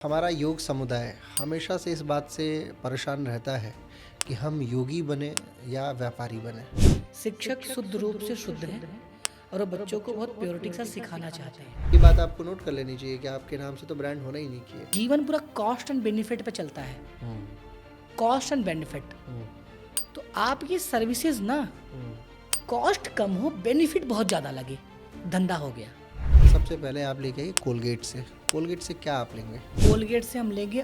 हमारा योग समुदाय हमेशा से इस बात से परेशान रहता है कि हम योगी बने या व्यापारी बने। शिक्षक शुद्ध रूप से शुद्ध हैं और वो बच्चों को बहुत प्योरिटी के साथ सिखाना चाहते हैं। ये बात आपको नोट कर लेनी चाहिए कि आपके नाम से तो ब्रांड होना ही नहीं चाहिए। जीवन पूरा कॉस्ट एंड बेनिफिट पे चलता है, कॉस्ट एंड बेनिफिट। तो आपकी सर्विसेज ना कॉस्ट कम हो, बेनिफिट बहुत ज़्यादा लगे, धंधा हो गया। सबसे पहले आप लेके आइए कोलगेट से। कोलगेट से क्या आप लेंगे? कोलगेट से हम लेंगे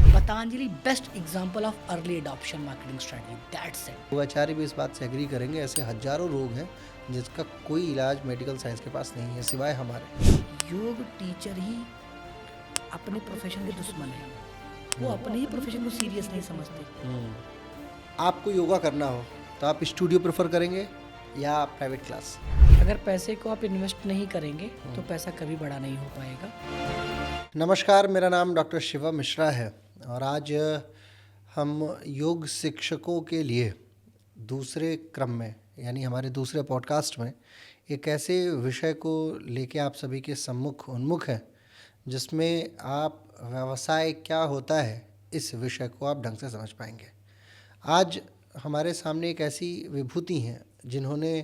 Patanjali, best example of early adoption marketing strategy, that's it. वो आचार्य भी इस बात से एग्री करेंगे। ऐसे हजारों रोग हैं जिसका कोई इलाज मेडिकल साइंस के पास नहीं है सिवाय हमारे। योग टीचर ही अपने प्रोफेशन के दुश्मन है, वो अपने ही प्रोफेशन को सीरियस नहीं समझते। आपको योगा करना हो तो आप स्टूडियो प्रेफर करेंगे या प्राइवेट क्लास? अगर पैसे को आप इन्वेस्ट नहीं करेंगे तो पैसा कभी बड़ा नहीं हो पाएगा। नमस्कार, मेरा नाम डॉक्टर शिवम मिश्रा है और आज हम योग शिक्षकों के लिए दूसरे क्रम में यानी हमारे दूसरे पॉडकास्ट में एक ऐसे विषय को लेके आप सभी के सम्मुख उन्मुख हैं जिसमें आप व्यवसाय क्या होता है इस विषय को आप ढंग से समझ पाएंगे। आज हमारे सामने एक ऐसी विभूति हैं जिन्होंने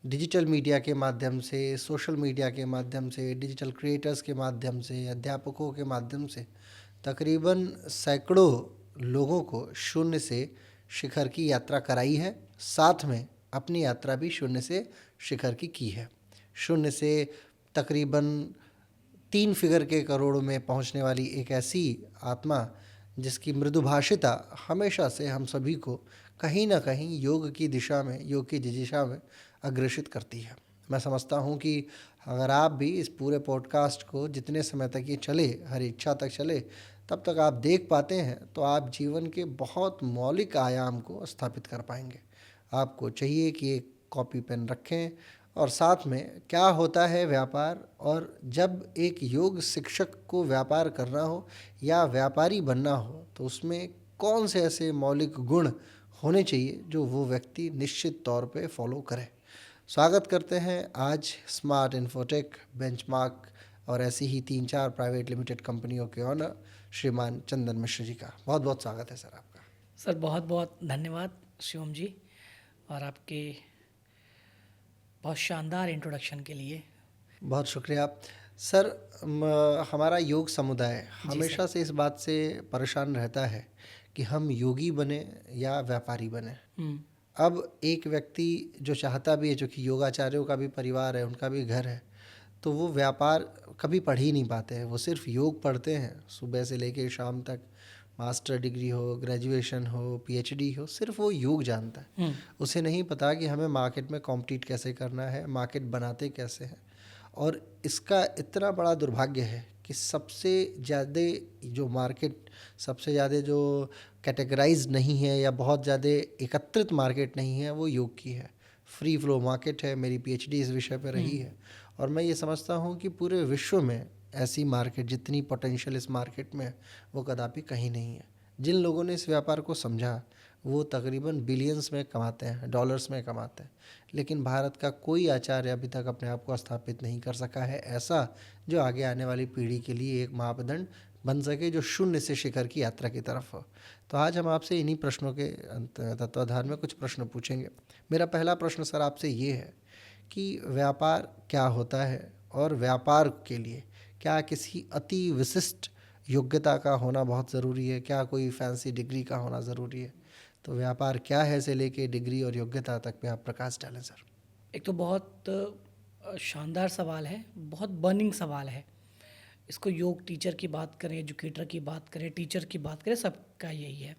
डिजिटल मीडिया के माध्यम से, सोशल मीडिया के माध्यम से, डिजिटल क्रिएटर्स के माध्यम से, अध्यापकों के माध्यम से तकरीबन सैकड़ों लोगों को शून्य से शिखर की यात्रा कराई है। साथ में अपनी यात्रा भी शून्य से शिखर की है। शून्य से तकरीबन 3 फिगर के करोड़ों में पहुंचने वाली एक ऐसी आत्मा जिसकी मृदुभाषिता हमेशा से हम सभी को कहीं ना कहीं योग की दिशा में, योग की दिशा में अग्रेसित करती है। मैं समझता हूँ कि अगर आप भी इस पूरे पॉडकास्ट को जितने समय तक ये चले, हर इच्छा तक चले, तब तक आप देख पाते हैं तो आप जीवन के बहुत मौलिक आयाम को स्थापित कर पाएंगे। आपको चाहिए कि एक कॉपी पेन रखें और साथ में क्या होता है व्यापार, और जब एक योग शिक्षक को व्यापार करना हो या व्यापारी बनना हो तो उसमें कौन से ऐसे मौलिक गुण होने चाहिए जो वो व्यक्ति निश्चित तौर पे फॉलो करे। स्वागत करते हैं आज स्मार्ट इन्फोटेक, बेंचमार्क और ऐसी ही 3-4 प्राइवेट लिमिटेड कंपनियों के ऑनर श्रीमान चंदन मिश्र जी का। बहुत बहुत स्वागत है सर आपका। सर बहुत बहुत धन्यवाद शिवम जी, और आपके बहुत शानदार इंट्रोडक्शन के लिए। बहुत शुक्रिया सर। हमारा योग समुदाय हमेशा से इस बात से परेशान रहता है कि हम योगी बने या व्यापारी बने। अब एक व्यक्ति जो चाहता भी है, जो कि योगाचार्यों का भी परिवार है, उनका भी घर है, तो वो व्यापार कभी पढ़ ही नहीं पाते हैं। वो सिर्फ योग पढ़ते हैं सुबह से लेकर शाम तक, मास्टर डिग्री हो, ग्रेजुएशन हो, पीएचडी हो, सिर्फ वो योग जानता है। उसे नहीं पता कि हमें मार्केट में कॉम्पीट कैसे करना है, मार्केट बनाते कैसे हैं। और इसका इतना बड़ा दुर्भाग्य है कि सबसे ज़्यादा जो मार्केट, सबसे ज़्यादा जो कैटेगराइज नहीं है या बहुत ज़्यादा एकत्रित मार्केट नहीं है, वो योग की है। फ्री फ्लो मार्केट है। मेरी पीएचडी इस विषय पर रही है और मैं ये समझता हूँ कि पूरे विश्व में ऐसी मार्केट, जितनी पोटेंशियल इस मार्केट में, वो कदापि कहीं नहीं है। जिन लोगों ने इस व्यापार को समझा वो तकरीबन बिलियंस में कमाते हैं, डॉलर्स में कमाते हैं, लेकिन भारत का कोई आचार्य अभी तक अपने आप को स्थापित नहीं कर सका है ऐसा जो आगे आने वाली पीढ़ी के लिए एक मापदंड बन सके, जो शून्य से शिखर की यात्रा की तरफ हो। तो आज हम आपसे इन्हीं प्रश्नों के तत्वाधान में कुछ प्रश्न पूछेंगे। मेरा पहला प्रश्न सर आपसे ये है कि व्यापार क्या होता है और व्यापार के लिए क्या किसी अति विशिष्ट योग्यता का होना बहुत ज़रूरी है? क्या कोई फैंसी डिग्री का होना ज़रूरी है? तो व्यापार क्या है से लेके डिग्री और योग्यता तक पे आप प्रकाश डालें सर। एक तो बहुत शानदार सवाल है, बहुत बर्निंग सवाल है। इसको योग टीचर की बात करें, एजुकेटर की बात करें, टीचर की बात करें, सबका यही है।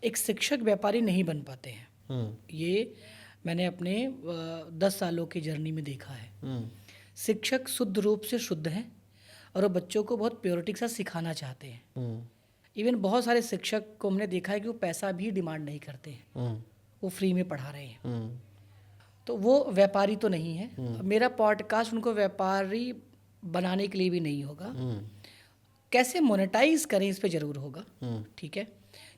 एक शिक्षक व्यापारी नहीं बन पाते हैं। ये मैंने अपने 10 सालों की जर्नी में देखा है। शिक्षक शुद्ध रूप से शुद्ध हैं और वो बच्चों को बहुत प्योरिटी के साथ सिखाना चाहते हैं। इवन बहुत सारे शिक्षक को हमने देखा है कि वो पैसा भी डिमांड नहीं करते हैं, वो फ्री में पढ़ा रहे हैं। तो वो व्यापारी तो नहीं है। मेरा पॉडकास्ट उनको व्यापारी बनाने के लिए भी नहीं होगा। कैसे मोनेटाइज करें इस पे ज़रूर होगा, ठीक है।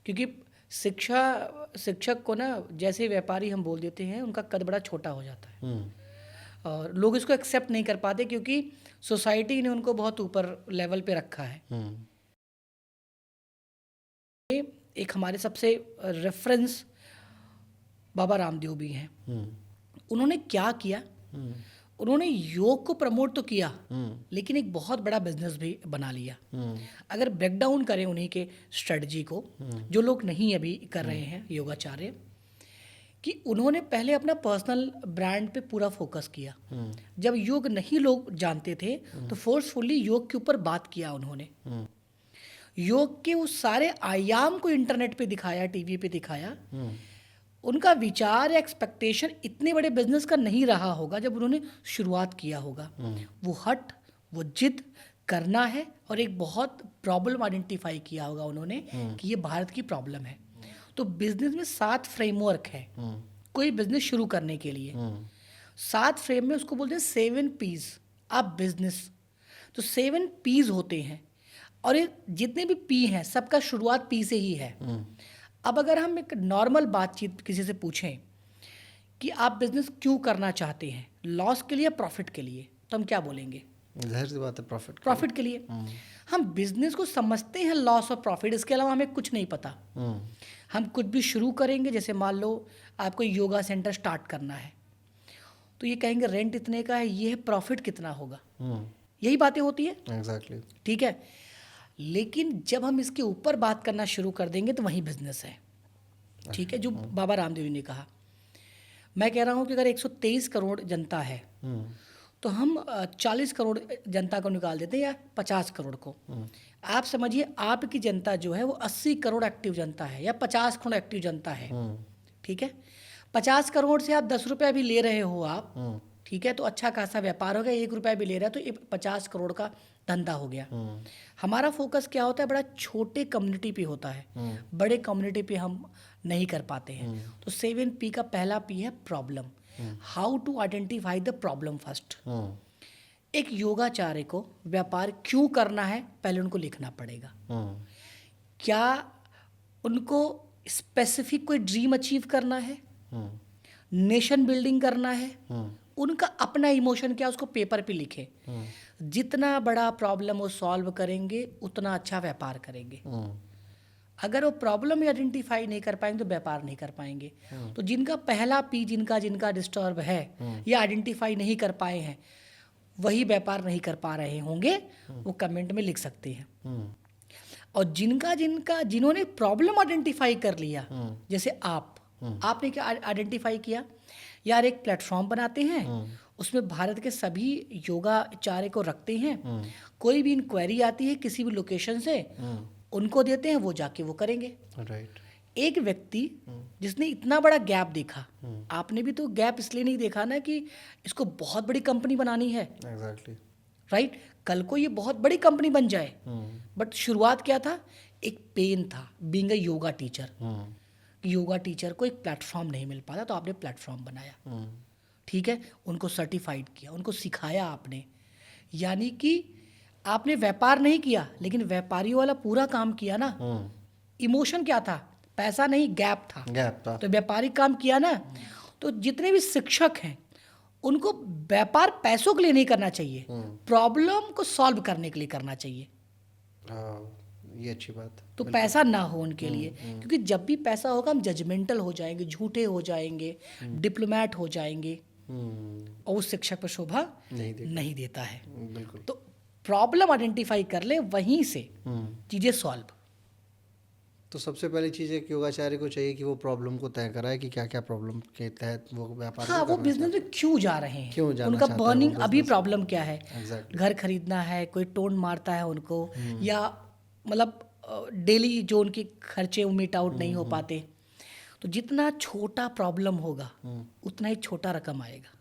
क्योंकि शिक्षक को ना, जैसे व्यापारी हम बोल देते हैं, उनका कद बड़ा छोटा हो जाता है और लोग इसको एक्सेप्ट नहीं कर पाते, क्योंकि सोसाइटी ने उनको बहुत ऊपर लेवल पे रखा है। एक हमारे सबसे रेफरेंस बाबा रामदेव भी हैं। उन्होंने क्या किया, उन्होंने योग को प्रमोट तो किया लेकिन एक बहुत बड़ा बिजनेस भी बना लिया। अगर ब्रेक डाउन करें उन्हीं के स्ट्रेटजी को, जो लोग नहीं अभी कर रहे हैं योगाचार्य, कि उन्होंने पहले अपना पर्सनल ब्रांड पे पूरा फोकस किया। जब योग नहीं लोग जानते थे तो फोर्सफुली योग के ऊपर बात किया उन्होंने। योग के उस सारे आयाम को इंटरनेट पे दिखाया, टीवी पे दिखाया। उनका विचार या एक्सपेक्टेशन इतने बड़े बिजनेस का नहीं रहा होगा जब उन्होंने शुरुआत किया होगा। वो हट, वो जिद करना है और एक बहुत प्रॉब्लम आइडेंटिफाई किया होगा उन्होंने कि ये भारत की प्रॉब्लम है। तो बिजनेस में 7 फ्रेमवर्क है कोई बिजनेस शुरू करने के लिए। 7 फ्रेम में उसको बोलते हैं 7 P's ऑफ बिजनेस। तो 7 P's होते हैं और ये जितने भी P हैं सबका शुरुआत P से ही है। अब अगर हम एक नॉर्मल बातचीत किसी से पूछें कि आप बिजनेस क्यों करना चाहते हैं, लॉस के लिए, प्रॉफिट के लिए, तो हम क्या बोलेंगे? जाहिर सी बात है प्रॉफिट के लिए। हम बिजनेस को समझते हैं लॉस और प्रॉफिट, इसके अलावा हमें कुछ नहीं पता। हम कुछ भी शुरू करेंगे, जैसे मान लो आपको योगा सेंटर स्टार्ट करना है तो ये कहेंगे रेंट इतने का है, ये प्रॉफिट कितना होगा, यही बातें होती है। एग्जैक्टली। ठीक है, लेकिन जब हम इसके ऊपर बात करना शुरू कर देंगे तो वही बिजनेस है। ठीक है, जो बाबा रामदेव जी ने कहा। मैं कह रहा हूँ कि अगर 123 करोड़ जनता है तो हम 40 करोड़ जनता को निकाल देते हैं या 50 करोड़ को। आप समझिए आपकी जनता जो है वो 80 करोड़ एक्टिव जनता है या 50 करोड़ एक्टिव जनता है। ठीक है, 50 करोड़ से आप 10 रुपया भी ले रहे हो आप, ठीक है, तो अच्छा खासा व्यापार हो गया। 1 रुपया भी ले रहा है तो ये 50 करोड़ का धंधा हो गया। हमारा फोकस क्या होता है, बड़ा छोटे कम्युनिटी पे होता है, बड़े कम्युनिटी पे हम नहीं कर पाते हैं। तो 7P का पहला P है problem. How to identify the problem first. एक योगाचार्य को व्यापार क्यों करना है पहले उनको लिखना पड़ेगा। क्या उनको स्पेसिफिक कोई ड्रीम अचीव करना है, नेशन बिल्डिंग करना है, उनका अपना इमोशन क्या, उसको पेपर पे लिखे। जितना बड़ा प्रॉब्लम वो सॉल्व करेंगे उतना अच्छा व्यापार करेंगे। अगर वो प्रॉब्लम आइडेंटिफाई नहीं कर पाएंगे तो व्यापार नहीं कर पाएंगे। तो जिनका पहला P, जिनका डिस्टर्ब है या आइडेंटिफाई नहीं कर पाए हैं, वही व्यापार नहीं कर पा रहे होंगे, वो कमेंट में लिख सकते हैं। और जिन्होंने प्रॉब्लम आइडेंटिफाई कर लिया, जैसे आपने क्या आइडेंटिफाई किया, यार एक प्लेटफॉर्म बनाते हैं, उसमें भारत के सभी योगाचार्य को रखते हैं, कोई भी इंक्वायरी आती है किसी भी लोकेशन से उनको देते हैं, वो जाके वो करेंगे। राइट। एक व्यक्ति जिसने इतना बड़ा गैप देखा, आपने भी तो गैप इसलिए नहीं देखा ना कि इसको बहुत बड़ी कंपनी बनानी है। एग्जैक्टली। राइट, कल को ये बहुत बड़ी कंपनी बन जाए, बट शुरुआत क्या था, एक पेन था being a yoga teacher. Yoga teacher को एक प्लेटफॉर्म नहीं मिल पाता तो आपने प्लेटफॉर्म बनाया। ठीक है, उनको सर्टिफाइड किया, उनको सिखाया आपने। यानी कि आपने व्यापार नहीं किया लेकिन व्यापारियों वाला पूरा काम किया ना। इमोशन क्या था, पैसा नहीं, गैप था। तो व्यापारिक काम किया ना। तो जितने भी शिक्षक हैं उनको व्यापार पैसों के लिए नहीं करना चाहिए, प्रॉब्लम को सॉल्व करने के लिए करना चाहिए। ये अच्छी बात है। तो पैसा ना हो उनके लिए, क्योंकि जब भी पैसा होगा हम जजमेंटल हो जाएंगे, झूठे हो जाएंगे, डिप्लोमेट हो जाएंगे और उस शिक्षक पर शोभा नहीं देता है। बिल्कुल। तो प्रॉब्लम आइडेंटिफाई कर ले, वहीं से चीज़ें सॉल्व। तो सबसे पहली चीज़ है कि योगाचार्य को चाहिए कि वो प्रॉब्लम को तय कराए कि क्या क्या प्रॉब्लम के तहत वो व्यापार हाँ, वो बिजनेस में क्यों जा रहे हैं, क्यों जाना उनका चाहता है बर्निंग वो अभी business प्रॉब्लम क्या है। Exactly. घर खरीदना है, कोई टोन मारता है उनको, या मतलब डेली जो उनके खर्चे मीट आउट नहीं हो पाते। तो जितना छोटा प्रॉब्लम होगा उतना ही छोटा रकम आएगा।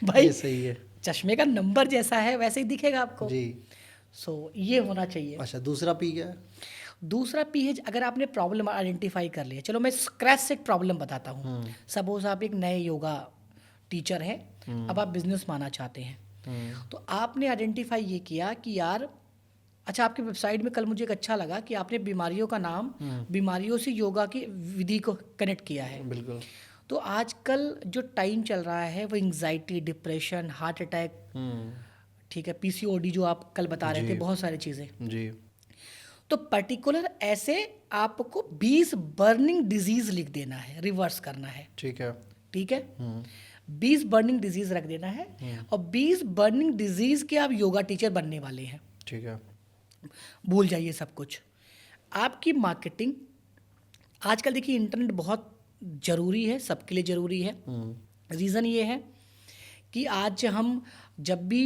भाई ये सही है। चश्मे का नंबर जैसा है वैसे ही दिखेगा आपको जी। सो ये होना चाहिए। अच्छा, दूसरा P क्या है? दूसरा P है, अगर आपने प्रॉब्लम आइडेंटिफाई कर लिया, चलो मैं स्क्रैच से एक प्रॉब्लम बताता हूँ। सपोज आप एक नए योगा टीचर हैं, अब आप बिजनेस माना चाहते हैं, तो आपने आइडेंटिफाई ये किया कि यार, अच्छा आपकी वेबसाइट में कल मुझे एक अच्छा लगा कि आपने बीमारियों का नाम बीमारियों से योगा की विधि को कनेक्ट किया है। बिल्कुल। तो आजकल जो टाइम चल रहा है वो एंग्जाइटी, डिप्रेशन, हार्ट अटैक, ठीक है, पीसीओडी जो आप कल बता रहे थे, जी। बहुत सारी चीज़ें। जी। तो पर्टिकुलर ऐसे आपको 20 बर्निंग डिजीज लिख देना है, रिवर्स करना है, ठीक है। ठीक है। 20 बर्निंग डिजीज रख देना है और 20 बर्निंग डिजीज के आप योगा टीचर बनने वाले हैं। ठीक है। भूल जाइए सब कुछ। आपकी मार्केटिंग, आजकल देखिए इंटरनेट बहुत ज़रूरी है, सबके लिए ज़रूरी है। रीज़न ये है कि आज हम जब भी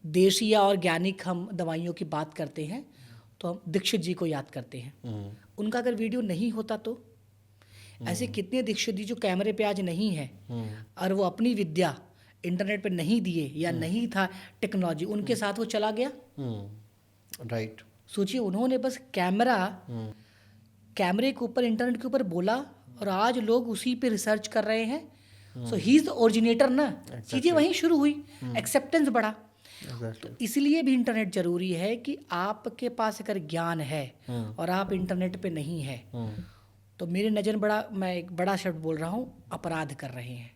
देशी या ऑर्गेनिक हम दवाइयों की बात करते हैं तो हम दीक्षित जी को याद करते हैं। उनका अगर वीडियो नहीं होता तो ऐसे कितने दीक्षित जी जो कैमरे पे आज नहीं है और वो अपनी विद्या इंटरनेट पे नहीं दिए या नहीं था टेक्नोलॉजी, उनके साथ वो चला गया। राइट। सोचिए, उन्होंने बस कैमरे के ऊपर, इंटरनेट के ऊपर बोला और आज लोग उसी पे रिसर्च कर रहे हैं। सो ही इज द ओरिजिनेटर ना। चीज़ें वहीं शुरू हुई, एक्सेप्टेंस बढ़ा। तो इसलिए भी इंटरनेट जरूरी है कि आपके पास अगर ज्ञान है और आप इंटरनेट पे नहीं है तो मेरी नज़र मैं एक बड़ा शब्द बोल रहा हूँ, अपराध कर रहे हैं।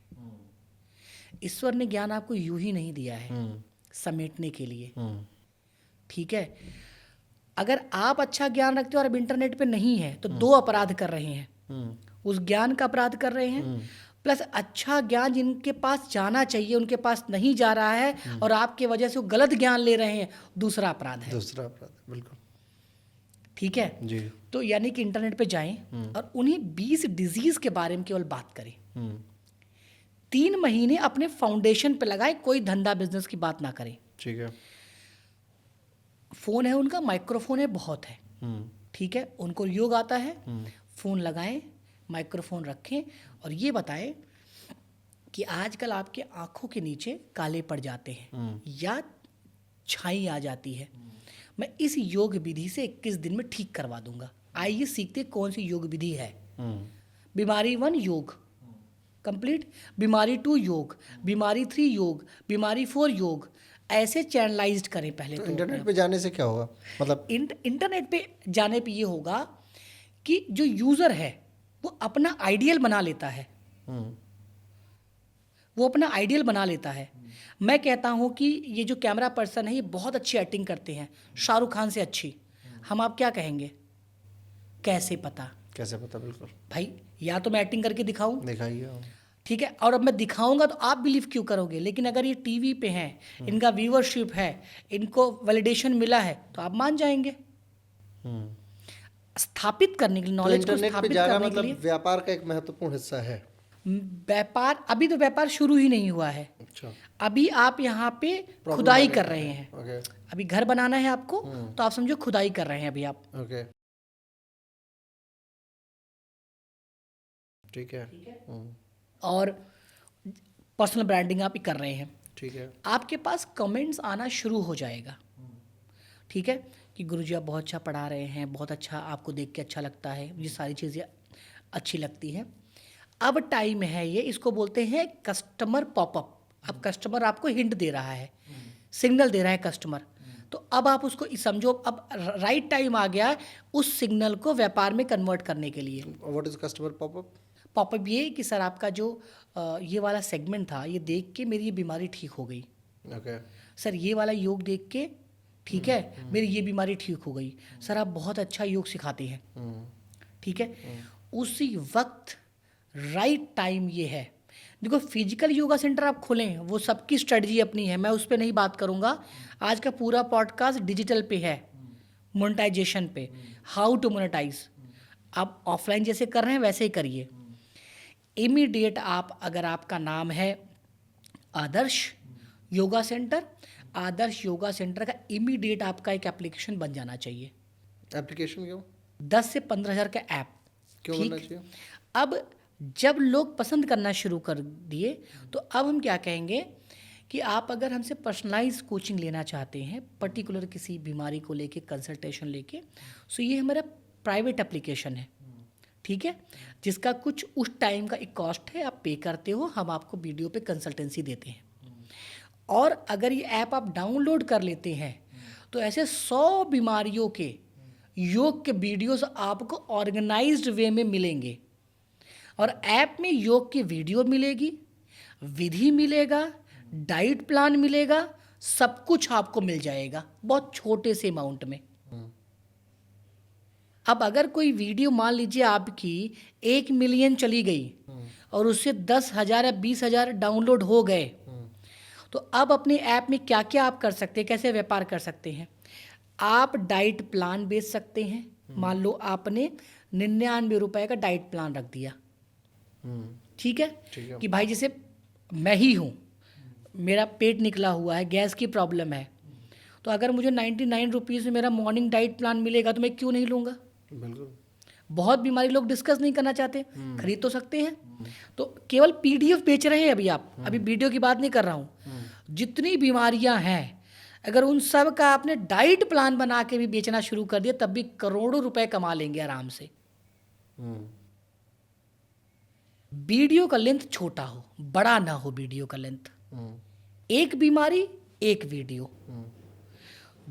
ईश्वर ने ज्ञान आपको यूं ही नहीं दिया है समेटने के लिए, ठीक है। अगर आप अच्छा ज्ञान रखते हो और अब इंटरनेट पे नहीं है तो दो अपराध कर रहे हैं। उस ज्ञान का अपराध कर रहे हैं, प्लस अच्छा ज्ञान जिनके पास जाना चाहिए उनके पास नहीं जा रहा है और आपके वजह से वो गलत ज्ञान ले रहे हैं, दूसरा अपराध है। दूसरा अपराध, बिल्कुल। ठीक है जी। तो यानी कि इंटरनेट पे जाएं और उन्हीं 20 डिजीज के बारे में केवल बात करें। 3 महीने अपने फाउंडेशन पे लगाएं, कोई धंधा बिजनेस की बात ना करें। ठीक है। फ़ोन है उनका, माइक्रोफोन है, बहुत है, ठीक है। उनको योग आता है, फ़ोन लगाएं, माइक्रोफोन रखें और ये बताएं कि आजकल आपके आँखों के नीचे काले पड़ जाते हैं या छाई आ जाती है, मैं इस योग विधि से 21 दिन में ठीक करवा दूंगा। आइए सीखते कौन सी योग विधि है। बीमारी 1 योग कंप्लीट, बीमारी 2 योग, बीमारी 3 योग, बीमारी 4 योग, ऐसे चैनलाइज्ड करें पहले। तो तो इंटरनेट पे जाने से क्या होगा, मतलब इंटरनेट पे जाने पे ये होगा कि जो यूज़र है वो अपना आइडियल बना लेता है, वो अपना आइडियल बना लेता है। मैं कहता हूँ कि ये जो कैमरा पर्सन है ये बहुत अच्छी एक्टिंग करते हैं, शाहरुख खान से अच्छी। हम आप क्या कहेंगे, कैसे पता? कैसे पता, बिल्कुल भाई या तो मैं एक्टिंग करके दिखाऊं, दिखाइए। ठीक है, और अब मैं दिखाऊंगा तो आप बिलीव क्यों करोगे। लेकिन अगर ये टीवी पे हैं, इनका व्यूअरशिप है, इनको वैलिडेशन मिला है तो आप मान जाएंगे। स्थापित करने के लिए, तो नॉलेज को इंटरनेट पे स्थापित जाना करने के लिए मतलब व्यापार का एक महत्वपूर्ण हिस्सा है। व्यापार, अभी तो व्यापार शुरू ही नहीं हुआ है। अच्छा। अभी आप यहाँ पे खुदाई कर रहे हैं। ओके। अभी घर बनाना है आपको तो आप समझो खुदाई कर रहे हैं अभी आप। ओके। ठीक है। और पर्सनल ब्रांडिंग आप ही कर रहे हैं। ठीक है। आपके पास कमेंट्स आना शुरू हो जाएगा, ठीक है, कि गुरुजी आप बहुत अच्छा पढ़ा रहे हैं, बहुत अच्छा, आपको देख के अच्छा लगता है, ये सारी चीज़ें अच्छी लगती हैं। अब टाइम है ये, इसको बोलते हैं कस्टमर पॉपअप। अब कस्टमर आपको हिंट दे रहा है, सिग्नल दे रहा है कस्टमर, तो अब आप उसको समझो, अब राइट टाइम आ गया है उस सिग्नल को व्यापार में कन्वर्ट करने के लिए। What is customer popup? Popup ये कि सर आपका जो ये वाला सेगमेंट था, ये देख के मेरी ये बीमारी ठीक हो गई। ओके। सर ये वाला योग देख के, ठीक है, मेरी ये बीमारी ठीक हो गई। सर आप बहुत अच्छा योग सिखाते हैं, ठीक है। उसी वक्त राइट टाइम ये है। देखो फिजिकल योगा सेंटर आप खोलें, वो सबकी स्ट्रेटजी अपनी है, मैं उस पर नहीं बात करूँगा। आज का पूरा पॉडकास्ट डिजिटल पे है, मोनेटाइजेशन पे, हाउ टू मोनेटाइज। आप ऑफलाइन जैसे कर रहे हैं वैसे ही करिए। इमीडिएट आप, अगर आपका नाम है आदर्श योगा सेंटर, आदर्श योगा सेंटर का इमीडिएट आपका एक एप्लीकेशन बन जाना चाहिए। एप्लीकेशन क्यों? 10 से 15 हज़ार का ऐप क्यों बनना चाहिए? अब जब लोग पसंद करना शुरू कर दिए तो अब हम क्या कहेंगे कि आप अगर हमसे पर्सनलाइज कोचिंग लेना चाहते हैं, पर्टिकुलर किसी बीमारी को लेके कंसल्टेशन लेके, सो ये हमारा प्राइवेट एप्लीकेशन है, ठीक है, जिसका कुछ उस टाइम का एक कॉस्ट है, आप पे करते हो, हम आपको वीडियो पे कंसल्टेंसी देते हैं। और अगर ये ऐप आप डाउनलोड कर लेते हैं तो ऐसे 100 बीमारियों के योग के वीडियोस आपको ऑर्गेनाइज्ड वे में मिलेंगे और ऐप में योग की वीडियो मिलेगी, विधि मिलेगा, डाइट प्लान मिलेगा, सब कुछ आपको मिल जाएगा बहुत छोटे से अमाउंट में। अब अगर कोई वीडियो मान लीजिए आपकी 1 मिलियन चली गई और उससे 10,000 या 20,000 डाउनलोड हो गए, तो अब अपने ऐप में क्या क्या आप कर सकते हैं, कैसे व्यापार कर सकते हैं। आप डाइट प्लान बेच सकते हैं। मान लो आपने 99 रुपए का डाइट प्लान रख दिया, ठीक है, ठीक है। कि भाई जैसे मैं ही हूँ, मेरा पेट निकला हुआ है, गैस की प्रॉब्लम है, तो अगर मुझे 99 रुपीज़ में मेरा मॉर्निंग डाइट प्लान मिलेगा तो मैं क्यों नहीं लूँगा। बिल्कुल। बहुत बीमारी लोग डिस्कस नहीं करना चाहते, खरीद तो सकते हैं। तो केवल पीडीएफ बेच रहे हैं अभी आप, अभी वीडियो की बात नहीं कर रहा हूँ। जितनी बीमारियां हैं, अगर उन सब का आपने डाइट प्लान बना के भी बेचना शुरू कर दिया तब भी करोड़ों रुपए कमा लेंगे आराम से। वीडियो का लेंथ छोटा हो, बड़ा ना हो वीडियो का लेंथ। एक बीमारी एक वीडियो,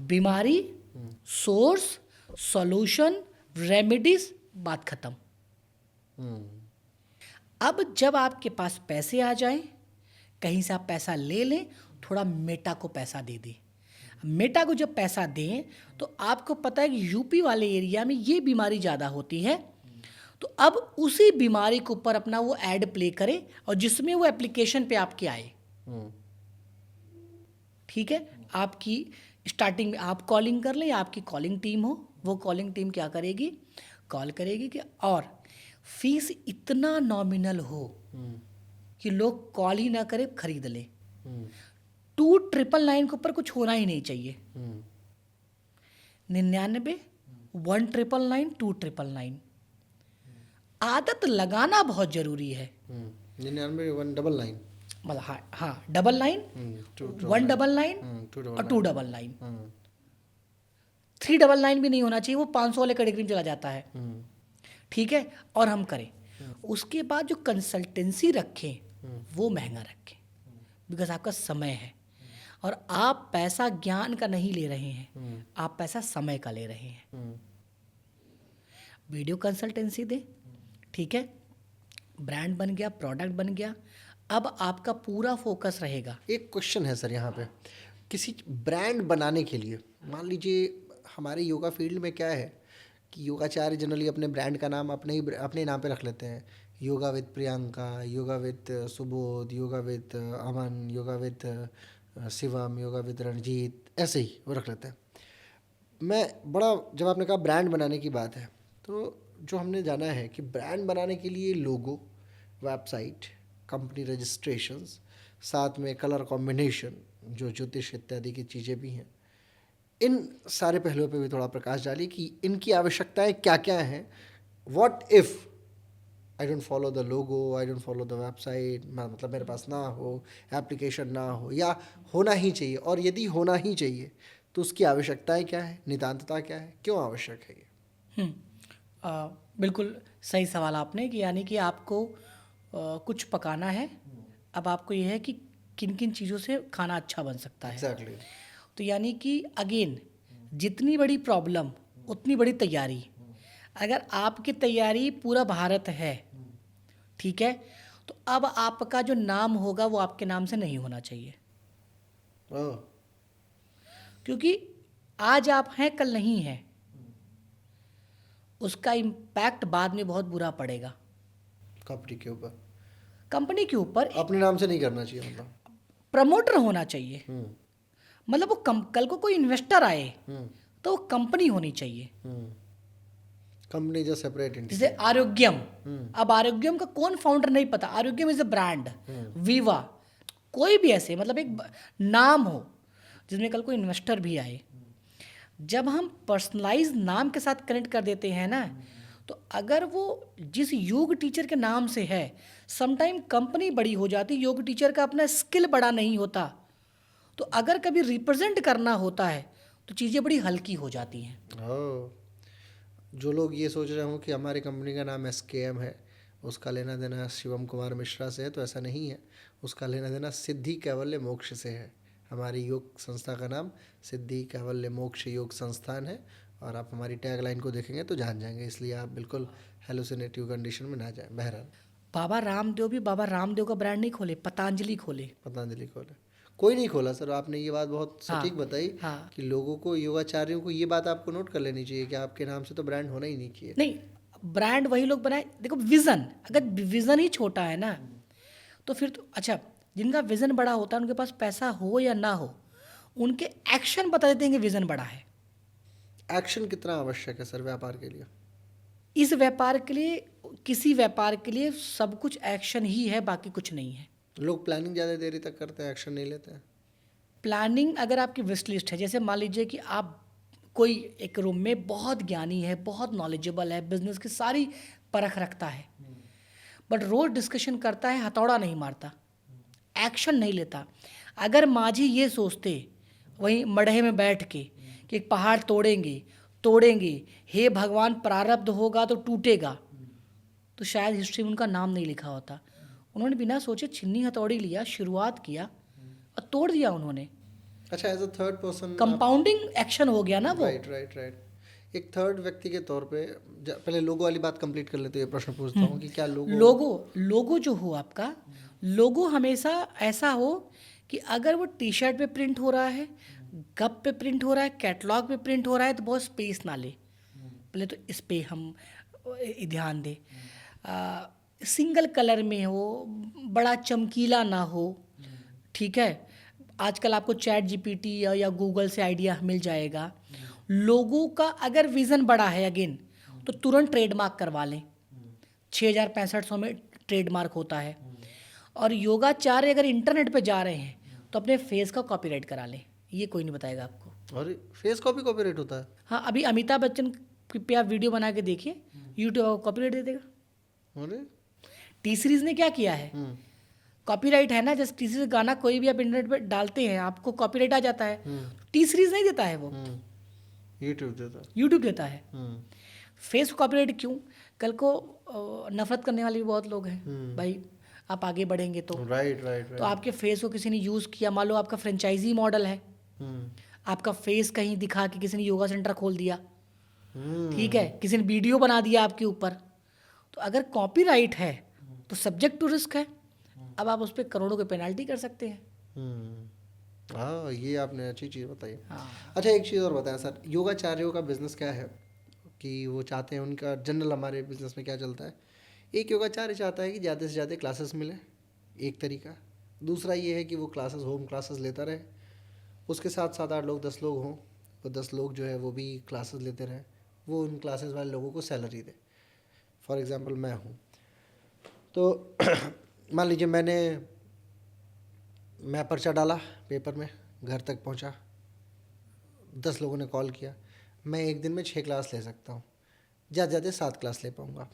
बीमारी, सोर्स, सॉल्यूशन, रेमेडीज, बात खत्म। अब जब आपके पास पैसे आ जाएं, कहीं से आप पैसा ले लें, थोड़ा मेटा को पैसा दे दें। मेटा को जब पैसा दें तो आपको पता है कि यूपी वाले एरिया में ये बीमारी ज़्यादा होती है, तो अब उसी बीमारी के ऊपर अपना वो ऐड प्ले करें और जिसमें वो एप्लीकेशन पे आपके आए, ठीक है। आपकी स्टार्टिंग में आप कॉलिंग कर लें या आपकी कॉलिंग टीम हो, वो कॉलिंग टीम क्या करेगी, कॉल करेगी कि और फीस इतना नॉमिनल हो कि लोग कॉल ही ना करें, खरीद ले। 2999 के ऊपर कुछ होना ही नहीं चाहिए। 99, 1999, 2999 आदत लगाना बहुत जरूरी है। 99, 199, मतलब हाँ 99, 199 और 299, 399 भी नहीं होना चाहिए, वो 500 वाले कैटेगरी में चला जाता है, ठीक है। और हम करें उसके बाद जो कंसल्टेंसी रखें वो महंगा रखें, बिकॉज आपका समय है और आप पैसा ज्ञान का नहीं ले रहे हैं, आप पैसा समय का ले रहे हैं। वीडियो कंसल्टेंसी दें, ठीक है, ब्रांड बन गया, प्रोडक्ट बन गया, अब आपका पूरा फोकस रहेगा। एक क्वेश्चन है सर यहाँ पे, किसी ब्रांड बनाने के लिए मान लीजिए हमारे योगा फील्ड में क्या है कि योगाचार्य जनरली अपने ब्रांड का नाम अपने नाम पे रख लेते हैं। Yoga with Priyanka, yoga with Subodh, yoga with Aman, yoga with Shivam, yoga with Ranjit, ऐसे ही वो रख लेते हैं। जब आपने कहा ब्रांड बनाने की बात है, तो जो हमने जाना है कि ब्रांड बनाने के लिए लोगो, वेबसाइट, कंपनी रजिस्ट्रेशंस, साथ में कलर कॉम्बिनेशन, जो ज्योतिष इत्यादि की चीज़ें भी हैं, इन सारे पहलुओं पे भी थोड़ा प्रकाश डालिए कि इनकी आवश्यकताएं क्या क्या हैं। What if I don't follow the logo, I don't follow the website, मतलब मेरे पास ना हो, एप्लीकेशन ना हो, या होना ही चाहिए, और यदि होना ही चाहिए तो उसकी आवश्यकताएं क्या है, नितान्तता क्या है, क्यों आवश्यक है ये। बिल्कुल सही सवाल आपने कि यानी कि आपको कुछ पकाना है, अब आपको ये है कि किन किन चीज़ों से खाना अच्छा बन सकता है। एग्जैक्टली। तो यानी कि अगेन, जितनी बड़ी प्रॉब्लम उतनी बड़ी तैयारी। अगर आपकी तैयारी पूरा भारत है, ठीक है, तो अब आपका जो नाम होगा वो आपके नाम से नहीं होना चाहिए, क्योंकि आज आप हैं कल नहीं हैं, उसका इम्पैक्ट बाद में बहुत बुरा पड़ेगा कंपनी के ऊपर। अपने नाम से नहीं करना चाहिए, मतलब प्रमोटर होना चाहिए, मतलब वो कल को कोई इन्वेस्टर आए तो वो कंपनी होनी चाहिए। कंपनी जो सेपरेट एंटिटी, जैसे आरोग्यम, अब आरोग्यम का कौन फाउंडर नहीं पता, आरोग्यम इज अ ब्रांड, वीवा, कोई भी ऐसे मतलब एक नाम हो जिसमें कल कोई इन्वेस्टर भी आए। जब हम पर्सनलाइज नाम के साथ कनेक्ट कर देते हैं ना, तो अगर वो जिस योग टीचर के नाम से है, समटाइम कंपनी बड़ी हो जाती, योग टीचर का अपना स्किल बड़ा नहीं होता, तो अगर कभी रिप्रेजेंट करना होता है तो चीज़ें बड़ी हल्की हो जाती हैं। जो लोग ये सोच रहे हो कि हमारी कंपनी का नाम SKM है, उसका लेना देना शिवम कुमार मिश्रा से है, तो ऐसा नहीं है। उसका लेना देना सिद्धि कैवल्य मोक्ष से है। हमारी योग संस्था का नाम सिद्धि कैवल्य मोक्ष योग संस्थान है, और आप हमारी टैग लाइन को देखेंगे तो जान जाएंगे, इसलिए आप बिल्कुल हेलुसिनेटिव कंडीशन में ना जाएं। बहरहाल बाबा रामदेव भी बाबा रामदेव का ब्रांड नहीं खोले, पतंजलि खोले। पतंजलि खोला, कोई नहीं खोला सर। आपने ये बात बहुत हाँ सटीक बताई हाँ। कि लोगों को, योगाचार्यों को ये बात आपको नोट कर लेनी चाहिए कि आपके नाम से तो ब्रांड होना ही नहीं चाहिए। नहीं, ब्रांड वही लोग बनाए, देखो विज़न, अगर विज़न ही छोटा है ना तो फिर तो अच्छा, जिनका विज़न बड़ा होता है उनके पास पैसा हो या ना हो, उनके एक्शन बता देते हैं कि विज़न बड़ा है। एक्शन कितना आवश्यक है सर व्यापार के लिए? इस व्यापार के लिए, किसी व्यापार के लिए सब कुछ एक्शन ही है, बाकी कुछ नहीं है। लोग प्लानिंग ज़्यादा देरी तक करते हैं, एक्शन नहीं लेते हैं। प्लानिंग अगर आपकी विश लिस्ट है, जैसे मान लीजिए कि आप कोई एक रूम में बहुत ज्ञानी है, बहुत नॉलेजेबल है, बिजनेस की सारी परख रखता है, बट रोज डिस्कशन करता है, हथौड़ा नहीं मारता, एक्शन नहीं लेता। अगर माझी ये सोचते वहीं मढ़े में बैठ के कि एक पहाड़ तोड़ेंगे तोड़ेंगे, हे भगवान प्रारब्ध होगा तो टूटेगा, तो शायद हिस्ट्री में उनका नाम नहीं लिखा होता। उन्होंने बिना सोचे छिन्नी हथौड़ी लिया, शुरुआत किया और तोड़ दिया उन्होंने। अच्छा, as a third person, compounding action हो गया ना वो। Right right right. एक थर्ड व्यक्ति के तौर पे पहले लोगो वाली बात कंप्लीट कर लेते, ये प्रश्न पूछता हूँ कि क्या लोगो जो हो आपका, लोगो हमेशा ऐसा हो कि अगर वो टी शर्ट पे प्रिंट हो रहा है, गप पे प्रिंट हो रहा है, कैटलॉग पे प्रिंट हो रहा है, तो बहुत स्पेस ना ले। पहले तो इस पे हम ध्यान दें। सिंगल कलर में हो, बड़ा चमकीला ना हो, ठीक है। आजकल आपको चैट जीपीटी या गूगल से आइडिया मिल जाएगा। लोगों का अगर विज़न बड़ा है अगेन, तो तुरंत ट्रेडमार्क करवा लें। 6,6500 में ट्रेडमार्क होता है। और योगाचार्य अगर इंटरनेट पे जा रहे हैं तो अपने फेस का कॉपीराइट करा लें, ये कोई नहीं बताएगा आपको। और फेस कॉपीराइट होता है? हाँ, अभी अमिताभ बच्चन पे आप वीडियो बना के देखिए, यूट्यूब आपको कॉपीराइट दे देगा। अरे टी सीरीज ने क्या किया है, कॉपीराइट है ना, जैसे टी सीरीज गाना कोई भी आप इंटरनेट पे डालते हैं आपको कॉपीराइट आ जाता है। टी सीरीज नहीं देता है वो, यूट्यूब देता है। फेस कॉपीराइट क्यों? कल को नफरत करने वाले भी बहुत लोग हैं भाई, आप आगे बढ़ेंगे तो राइट। तो आपके फेस को किसी ने यूज़ किया, मान लो आपका फ्रेंचाइजी मॉडल है, आपका फेस कहीं दिखा के किसी ने योगा सेंटर खोल दिया, ठीक है, किसी ने वीडियो बना दिया आपके ऊपर, तो अगर कॉपीराइट है तो सब्जेक्ट टू रिस्क है। अब आप उस पर करोड़ों की पेनल्टी कर सकते हैं। हाँ, ये आपने अच्छी चीज़ बताई। हाँ। अच्छा, एक चीज़ और बताएं सर, योगाचार्यों का बिजनेस क्या है कि वो चाहते हैं, उनका जनरल हमारे बिजनेस में क्या चलता है? एक योगाचार्य चाहता है कि ज़्यादा से ज़्यादा क्लासेस मिले, एक तरीका। दूसरा ये है कि वो क्लासेस, होम क्लासेस लेता रहे, उसके साथ 7-8 लोग, 10 लोग हों, वो 10 लोग जो है वो भी क्लासेस लेते रहें, वो उन क्लासेस वाले लोगों को सैलरी दे। फॉर एग्ज़ाम्पल मैं हूँ तो मान लीजिए मैं पर्चा डाला पेपर में, घर तक पहुँचा, 10 लोगों ने कॉल किया, मैं एक दिन में 6 क्लास ले सकता हूँ, ज़्यादा ज़्यादा 7 क्लास ले पाऊँगा।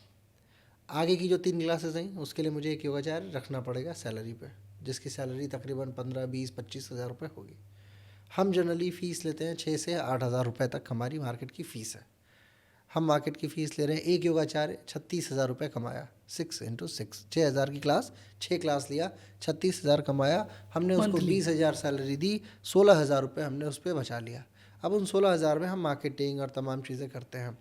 आगे की जो 3 क्लासेस हैं उसके लिए मुझे एक योगाचार्य रखना पड़ेगा सैलरी पे, जिसकी सैलरी तकरीबन 15, 20, 25 हज़ार रुपये होगी। हम जनरली फ़ीस लेते हैं 6 से 8 हज़ार रुपये तक, हमारी मार्केट की फ़ीस है। हम मार्केट की फ़ीस ले रहे हैं। एक योगाचार्य 36,000 रुपये कमाया, 6 × 6, 6,000 की क्लास, 6 क्लास लिया, 36,000 कमाया। हमने उसको 20,000 सैलरी दी, 16,000 रुपये हमने उस पर बचा लिया। अब उन 16,000 में हम मार्केटिंग और तमाम चीज़ें करते हैं।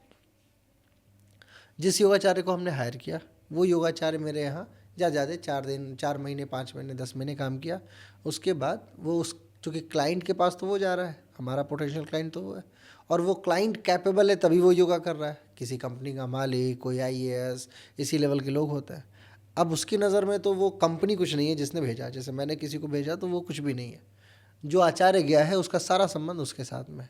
जिस योगाचार्य को हमने हायर किया, वो योगाचार्य मेरे यहाँ ज़्यादा 4 दिन, 4 महीने, 5 महीने, 10 महीने काम किया। उसके बाद वो उस, चूँकि क्लाइंट के पास तो वो जा रहा है, हमारा पोटेंशियल क्लाइंट तो वो है, और वो क्लाइंट कैपेबल है तभी वो योगा कर रहा है। किसी कंपनी का मालिक, कोई IAS, इसी लेवल के लोग होते हैं। अब उसकी नज़र में तो वो कंपनी कुछ नहीं है जिसने भेजा, जैसे मैंने किसी को भेजा तो वो कुछ भी नहीं है। जो आचार्य गया है उसका सारा संबंध उसके साथ में है।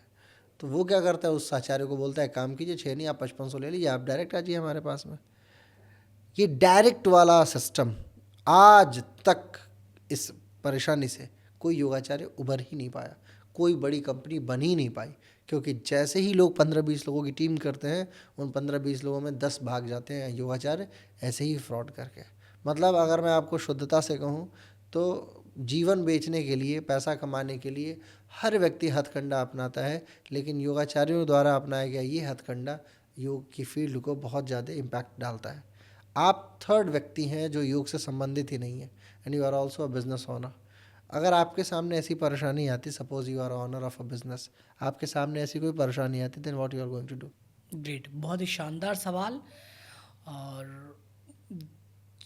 तो वो क्या करता है, उस आचार्य को बोलता है काम कीजिए, 6 नहीं आप 5500 ले लीजिए, आप डायरेक्ट आ जाइए हमारे पास में। ये डायरेक्ट वाला सिस्टम, आज तक इस परेशानी से कोई योगाचार्य उभर ही नहीं पाया, कोई बड़ी कंपनी बन ही नहीं पाई, क्योंकि जैसे ही लोग 15-20 लोगों की टीम करते हैं, उन 15-20 लोगों में 10 भाग जाते हैं योगाचार्य, ऐसे ही फ्रॉड करके। मतलब अगर मैं आपको शुद्धता से कहूँ तो जीवन बेचने के लिए, पैसा कमाने के लिए हर व्यक्ति हथकंडा अपनाता है, लेकिन योगाचार्यों द्वारा अपनाया गया ये हथकंडा योग की फील्ड को बहुत ज़्यादा इम्पैक्ट डालता है। आप थर्ड व्यक्ति हैं जो योग से संबंधित ही नहीं है, and you are also a business owner. अगर आपके सामने ऐसी परेशानी आती, suppose you are owner of a business, आपके सामने ऐसी कोई परेशानी आती, then what you are going to do? Great, बहुत ही शानदार सवाल। और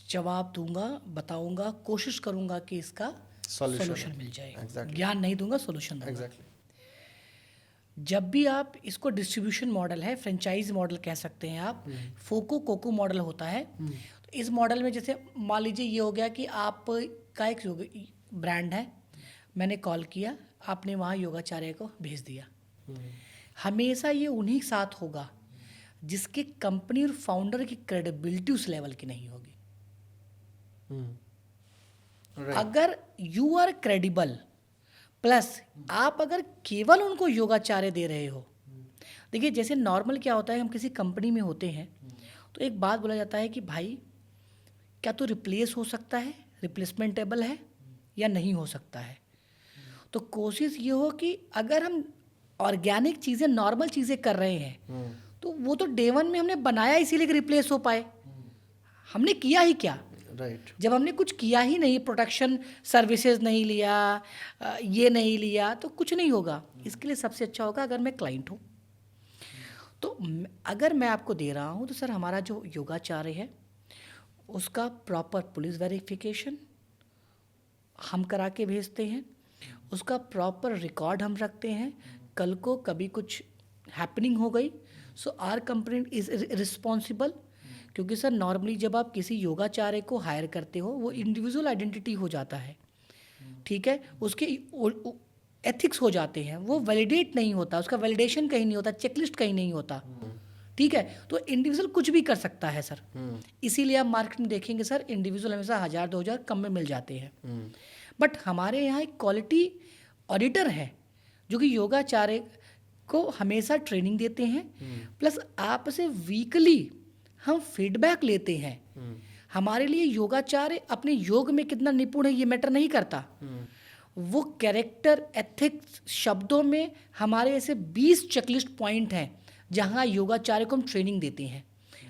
जवाब दूंगा, बताऊंगा, कोशिश करूंगा कि इसका Solution सॉल्यूशन है। मिल जाए। Exactly. ज्ञान नहीं दूंगा, सॉल्यूशन दूंगा। एग्जैक्टली। जब भी आप इसको डिस्ट्रीब्यूशन मॉडल है, फ्रेंचाइज मॉडल कह सकते हैं आप, फोको कोको मॉडल होता है। तो इस मॉडल में जैसे मान लीजिए ये हो गया कि आप का एक ब्रांड है, मैंने कॉल किया, आपने वहाँ योगाचार्य को भेज दिया। हमेशा ये उन्हीं के साथ होगा जिसके कंपनी और फाउंडर की क्रेडिबिलिटी उस लेवल की नहीं होगी। अगर यू आर क्रेडिबल प्लस आप अगर केवल उनको योगाचार्य दे रहे हो, देखिए जैसे नॉर्मल क्या होता है, हम किसी कंपनी में होते हैं तो एक बात बोला जाता है कि भाई क्या तो रिप्लेस हो सकता है, रिप्लेसमेंटेबल है या नहीं हो सकता है। तो कोशिश ये हो कि अगर हम ऑर्गेनिक चीज़ें, नॉर्मल चीज़ें कर रहे हैं तो वो तो डे वन में हमने बनाया इसीलिए कि रिप्लेस हो पाए। हमने किया ही क्या? राइट। जब हमने कुछ किया ही नहीं, प्रोटेक्शन सर्विसेज नहीं लिया, ये नहीं लिया, तो कुछ नहीं होगा। इसके लिए सबसे अच्छा होगा अगर मैं क्लाइंट हूँ तो अगर मैं आपको दे रहा हूँ तो सर हमारा जो योगाचार्य है उसका प्रॉपर पुलिस वेरिफिकेशन हम करा के भेजते हैं, उसका प्रॉपर रिकॉर्ड हम रखते हैं। कल को कभी कुछ हैपनिंग हो गई सो आर कंपनी इज रिस्पॉन्सिबल, क्योंकि सर नॉर्मली जब आप किसी योगाचार्य को हायर करते हो वो इंडिविजुअल आइडेंटिटी हो जाता है, ठीक है, उसके एथिक्स हो जाते हैं, वो वैलिडेट नहीं होता, उसका वैलिडेशन कहीं नहीं होता, चेकलिस्ट कहीं नहीं होता, ठीक है। तो इंडिविजुअल कुछ भी कर सकता है सर। इसीलिए आप मार्केट में देखेंगे सर इंडिविजुअल हमेशा 1000-2000 कम में मिल जाते हैं। बट हमारे यहाँ एक क्वालिटी ऑडिटर है जो कि योगाचार्य को हमेशा ट्रेनिंग देते हैं, प्लस आपसे वीकली हम फीडबैक लेते हैं। हमारे लिए योगाचार्य अपने योग में कितना निपुण है ये मैटर नहीं करता, वो कैरेक्टर एथिक्स शब्दों में हमारे ऐसे 20 चेकलिस्ट पॉइंट हैं जहाँ योगाचार्य को हम ट्रेनिंग देते हैं,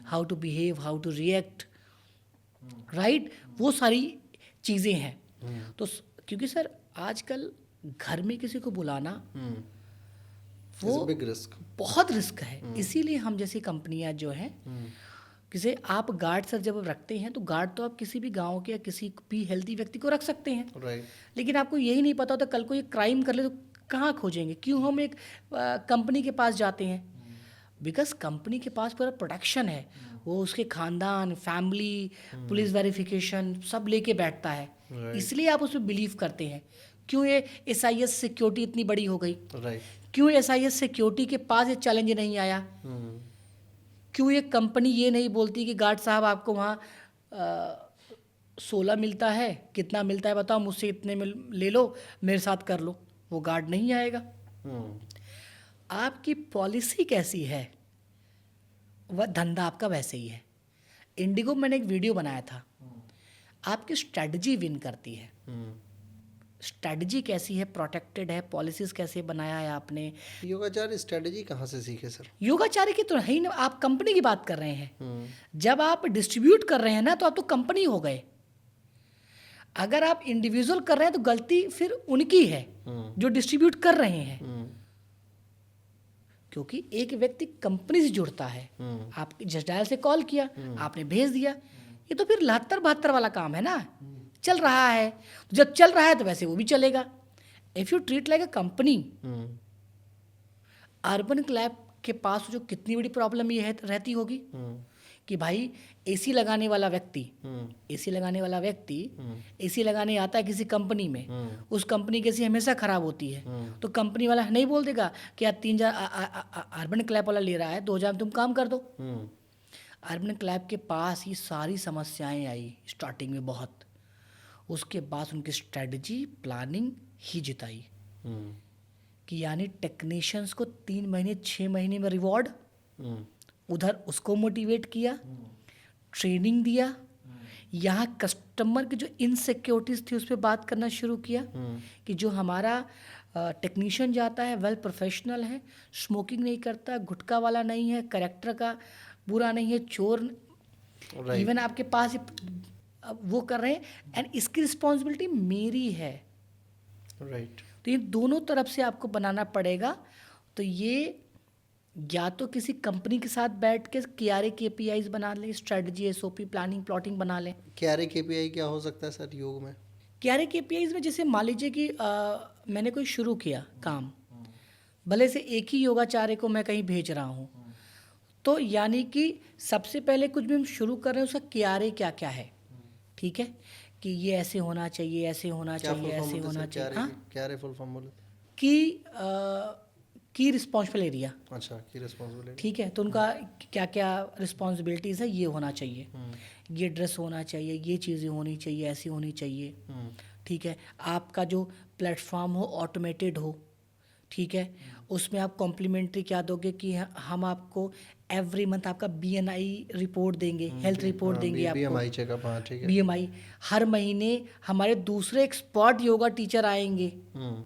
how to behave, how to react, right, वो सारी चीज़ें हैं। तो क्योंकि सर आजकल घर में किसी को बुलाना वो बिग रिस्क, बहुत रिस्क है। इसीलिए हम जैसी कंपनियां जो हैं, किसे आप गार्ड सर जब रखते हैं तो गार्ड तो आप किसी भी गांव के या किसी भी हेल्दी व्यक्ति को रख सकते हैं, राइट। लेकिन आपको यही नहीं पता होता कल को ये क्राइम कर ले तो कहाँ खोजेंगे। क्यों हम एक कंपनी के पास जाते हैं? बिकॉज कंपनी के पास पूरा प्रोटेक्शन है, वो उसके खानदान, फैमिली, पुलिस वेरिफिकेशन सब लेके बैठता है, इसलिए आप उसमें बिलीव करते हैं। क्यों ये SIS सिक्योरिटी इतनी बड़ी हो गई? राइट। क्यों SIS सिक्योरिटी के पास ये चैलेंज नहीं आया? क्यों ये कंपनी ये नहीं बोलती कि गार्ड साहब आपको वहाँ 16 मिलता है, कितना मिलता है बताओ, मुझसे इतने में ले लो, मेरे साथ कर लो? वो गार्ड नहीं आएगा। आपकी पॉलिसी कैसी है वह धंधा आपका वैसे ही है। इंडिगो में मैंने एक वीडियो बनाया था, आपकी स्ट्रैटेजी विन करती है। स्ट्रैटेजी कैसी है, प्रोटेक्टेड है, पॉलिसीज कैसे बनाया है आपने। योगाचार्य स्ट्रेटजी कहाँ से सीखे सर? योगाचार्य की तो है ही ना, आप कंपनी की बात कर रहे हैं। जब आप डिस्ट्रीब्यूट कर रहे हैं ना तो आप तो कंपनी हो गए। अगर आप इंडिविजुअल कर रहे हैं तो गलती फिर उनकी है जो डिस्ट्रीब्यूट कर रहे हैं, क्योंकि एक व्यक्ति कंपनी से जुड़ता है। आप जस्ट डायल से कॉल किया, आपने भेज दिया, ये तो फिर 73-72 वाला काम है ना, चल रहा है। तो जब चल रहा है तो वैसे वो भी चलेगा। If you treat like a company, urban क्लैब के पास जो कितनी बड़ी प्रॉब्लम ये रहती होगी कि भाई एसी लगाने वाला व्यक्ति एसी लगाने आता है किसी कंपनी में, उस कंपनी की एसी हमेशा खराब होती है, तो कंपनी वाला नहीं बोल देगा कि यार 3000 अर्बन क्लैब वाला ले रहा है, 2000 में तुम काम कर दो। अर्बन क्लैब के पास ये सारी समस्याएं आई स्टार्टिंग में बहुत, उसके बाद उनकी स्ट्रेटजी प्लानिंग ही जिताई कि यानी टेक्नीशियंस को 3 महीने 6 महीने में रिवॉर्ड, उधर उसको मोटिवेट किया, ट्रेनिंग दिया, यहाँ कस्टमर की जो इनसिक्योरिटीज़ थी उस पर बात करना शुरू किया कि जो हमारा टेक्नीशियन जाता है वेल प्रोफेशनल है, स्मोकिंग नहीं करता, गुटखा वाला नहीं है, कैरेक्टर का बुरा नहीं है, चोर इवन आपके पास वो कर रहे हैं, एंड इसकी रिस्पॉन्सिबिलिटी मेरी है राइट। तो ये दोनों तरफ से आपको बनाना पड़ेगा। तो ये या तो किसी कंपनी के साथ बैठ के KRA KPIs बना लें, स्ट्रेटजी SOP प्लानिंग प्लॉटिंग बना लें। KRA KPI क्या हो सकता है सर योग में? KRA KPIs में जैसे मान लीजिए कि मैंने कोई शुरू किया काम, भले से एक ही योगाचार्य को मैं कहीं भेज रहा हूँ, तो यानी कि सबसे पहले कुछ भी हम शुरू कर रहे हैं उसका KRA क्या क्या है, ठीक है, कि ये ऐसे होना चाहिए, ऐसे होना क्या चाहिए, फुल फॉर्म ऐसे बोलते होना सर चाहिए। KRA हाँ, की? KRA फुल फॉर्म बोले? की रिस्पॉन्सिबल एरिया, अच्छा, की रिस्पॉन्सिबिलिटी। ठीक है, तो उनका क्या क्या रिस्पॉन्सिबिलिटीज़ है, ये होना चाहिए, हम्म। ये ड्रेस होना चाहिए, ये चीज़ें होनी चाहिए, ऐसी होनी चाहिए, हम्म। ठीक है। आपका जो प्लेटफॉर्म हो ऑटोमेटेड हो, ठीक है, उसमें आप कॉम्प्लीमेंट्री क्या दोगे कि हम आपको एवरी मंथ आपका BNI रिपोर्ट देंगे, हेल्थ रिपोर्ट देंगे आपको, BMI चेकअप, हाँ ठीक है। BMI। हर महीने हमारे दूसरे एक्सपर्ट योगा टीचर आएंगे हम्म।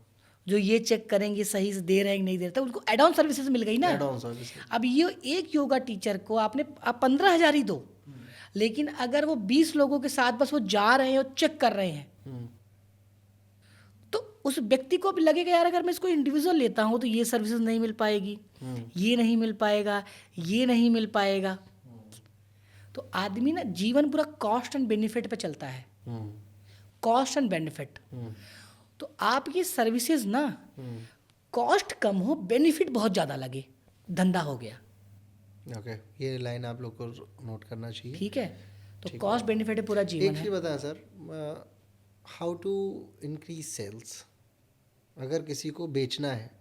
जो ये चेक करेंगे सही से दे रहे हैं कि नहीं दे रहे, तो उनको एड ऑन सर्विसेज मिल गई ना। Add on service. अब ये एक योगा टीचर को आप 15,000 ही दो, लेकिन अगर वो 20 लोगों के साथ बस वो जा रहे हैं और चेक कर रहे हैं, तो उस व्यक्ति को भी लगेगा यार अगर मैं इसको इंडिविजुअल लेता हूँ तो ये सर्विसेज नहीं मिल पाएगी, ये नहीं मिल पाएगा, ये नहीं मिल पाएगा। तो आदमी ना जीवन पूरा कॉस्ट एंड बेनिफिट पे चलता है, कॉस्ट एंड बेनिफिट। तो आप ये सर्विसेज ना कॉस्ट कम हो, बेनिफिट बहुत ज़्यादा लगे, धंधा हो गया। ओके, ये लाइन आप लोग को नोट करना चाहिए। ठीक है, तो ठीक कॉस्ट बेनिफिट है पूरा जीवन एक चीज़ है। बताएं sir, how to increase sales? अगर किसी को बेचना है,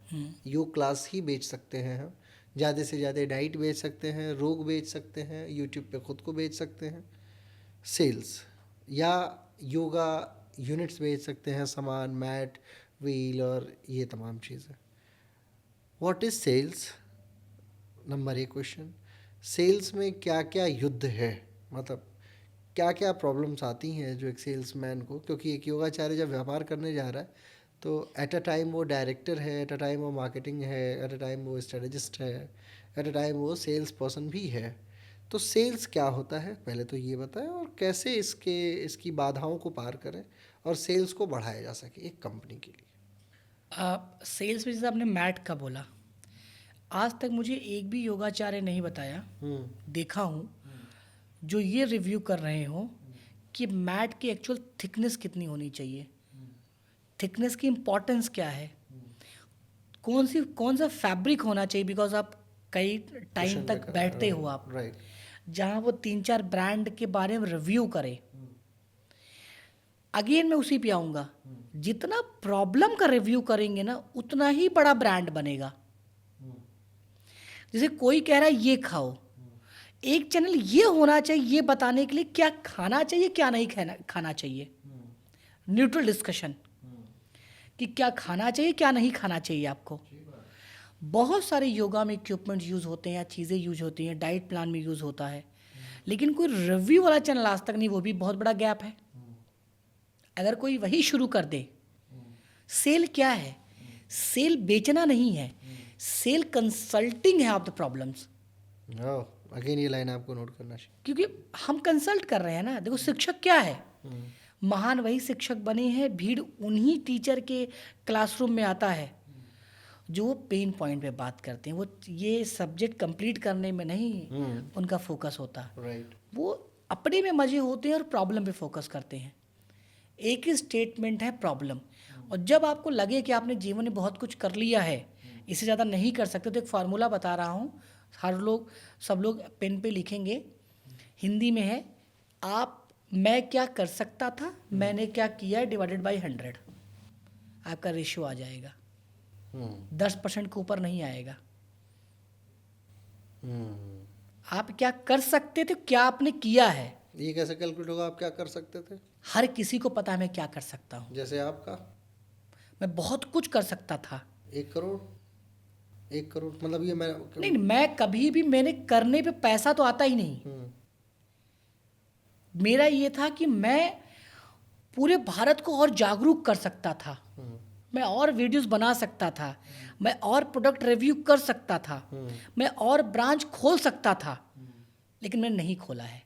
योग क्लास ही बेच सकते हैं हम, ज़्यादा से ज़्यादा डाइट बेच सकते हैं, रोग बेच सकते हैं, यूट्यूब पे खुद को बेच सकते हैं, सेल्स या योगा यूनिट्स बेच सकते हैं, सामान, मैट, व्हील और ये तमाम चीज़ें। What is sales? Number 1 question, sales में क्या क्या युद्ध है, मतलब क्या क्या प्रॉब्लम्स आती हैं जो एक सेल्समैन को, क्योंकि एक योगाचार्य जब व्यापार करने जा रहा है तो एट अ टाइम वो डायरेक्टर है, एट अ टाइम वो मार्केटिंग है, एट अ टाइम वो स्ट्रेटजिस्ट है, एट अ टाइम वो सेल्स पर्सन भी है। तो सेल्स क्या होता है पहले तो ये बताएं, और कैसे इसकी बाधाओं को पार करें और सेल्स को बढ़ाया जा सके एक कंपनी के लिए। सेल्स में जैसे आपने मैट का बोला, आज तक मुझे एक भी योगाचार्य नहीं बताया, देखा हूँ जो ये रिव्यू कर रहे हो कि मैट की एक्चुअल थिकनेस कितनी होनी चाहिए, थिकनेस की इम्पोर्टेंस क्या है, कौन सा फैब्रिक होना चाहिए, बिकॉज आप कई टाइम तक बैठते हो आप, राइट। जहाँ वो 3-4 ब्रांड के बारे में रिव्यू करे। अगेन मैं उसी पे आऊँगा, जितना प्रॉब्लम का रिव्यू करेंगे ना उतना ही बड़ा ब्रांड बनेगा। जैसे कोई कह रहा है ये खाओ, एक चैनल ये होना चाहिए ये बताने के लिए क्या खाना चाहिए क्या नहीं खाना चाहिए, न्यूट्रल डिस्कशन कि क्या खाना चाहिए क्या नहीं खाना चाहिए आपको। बहुत सारे योगा में इक्विपमेंट यूज़ होते हैं या चीज़ें यूज होती हैं, डाइट प्लान में यूज़ होता है, लेकिन कोई रिव्यू वाला चैनल आज तक नहीं, वो भी बहुत बड़ा गैप है। अगर कोई वही शुरू कर दे, सेल क्या है, सेल बेचना नहीं है, सेल कंसल्टिंग है ऑफ द प्रॉब्लम्स। अगेन ये लाइन आपको नोट करना चाहिए, क्योंकि हम कंसल्ट कर रहे हैं ना। देखो शिक्षक क्या है, महान वही शिक्षक बने हैं, भीड़ उन्हीं टीचर के क्लासरूम में आता है जो वो पेन पॉइंट पे बात करते हैं, वो ये सब्जेक्ट कंप्लीट करने में नहीं उनका फोकस होता, राइट। वो अपने में मजे होते हैं और प्रॉब्लम पे फोकस करते हैं। एक ही स्टेटमेंट है प्रॉब्लम, और जब आपको लगे कि आपने जीवन में बहुत कुछ कर लिया है, इससे ज़्यादा नहीं कर सकते, तो एक फार्मूला बता रहा हूँ, सब लोग पेन पे लिखेंगे, हिंदी में है, मैं क्या कर सकता था, मैंने क्या किया डिवाइडेड बाई 100, आपका रेशियो आ जाएगा। 10% के ऊपर नहीं आएगा। आप क्या कर सकते थे, क्या आपने किया है, ये कैसे कैलकुलेट होगा? आप क्या कर सकते थे? हर किसी को पता है मैं क्या कर सकता हूँ। जैसे आपका मैं बहुत कुछ कर सकता था। 1 करोड़, 1 करोड़ मतलब ये मैं नहीं, मैं कभी भी, मैंने करने पे पैसा तो आता ही नहीं। मेरा ये था कि मैं पूरे भारत को और जागरूक कर सकता था, मैं और वीडियोस बना सकता था, मैं और प्रोडक्ट रिव्यू कर सकता था, मैं और ब्रांच खोल सकता था, लेकिन मैंने नहीं खोला है।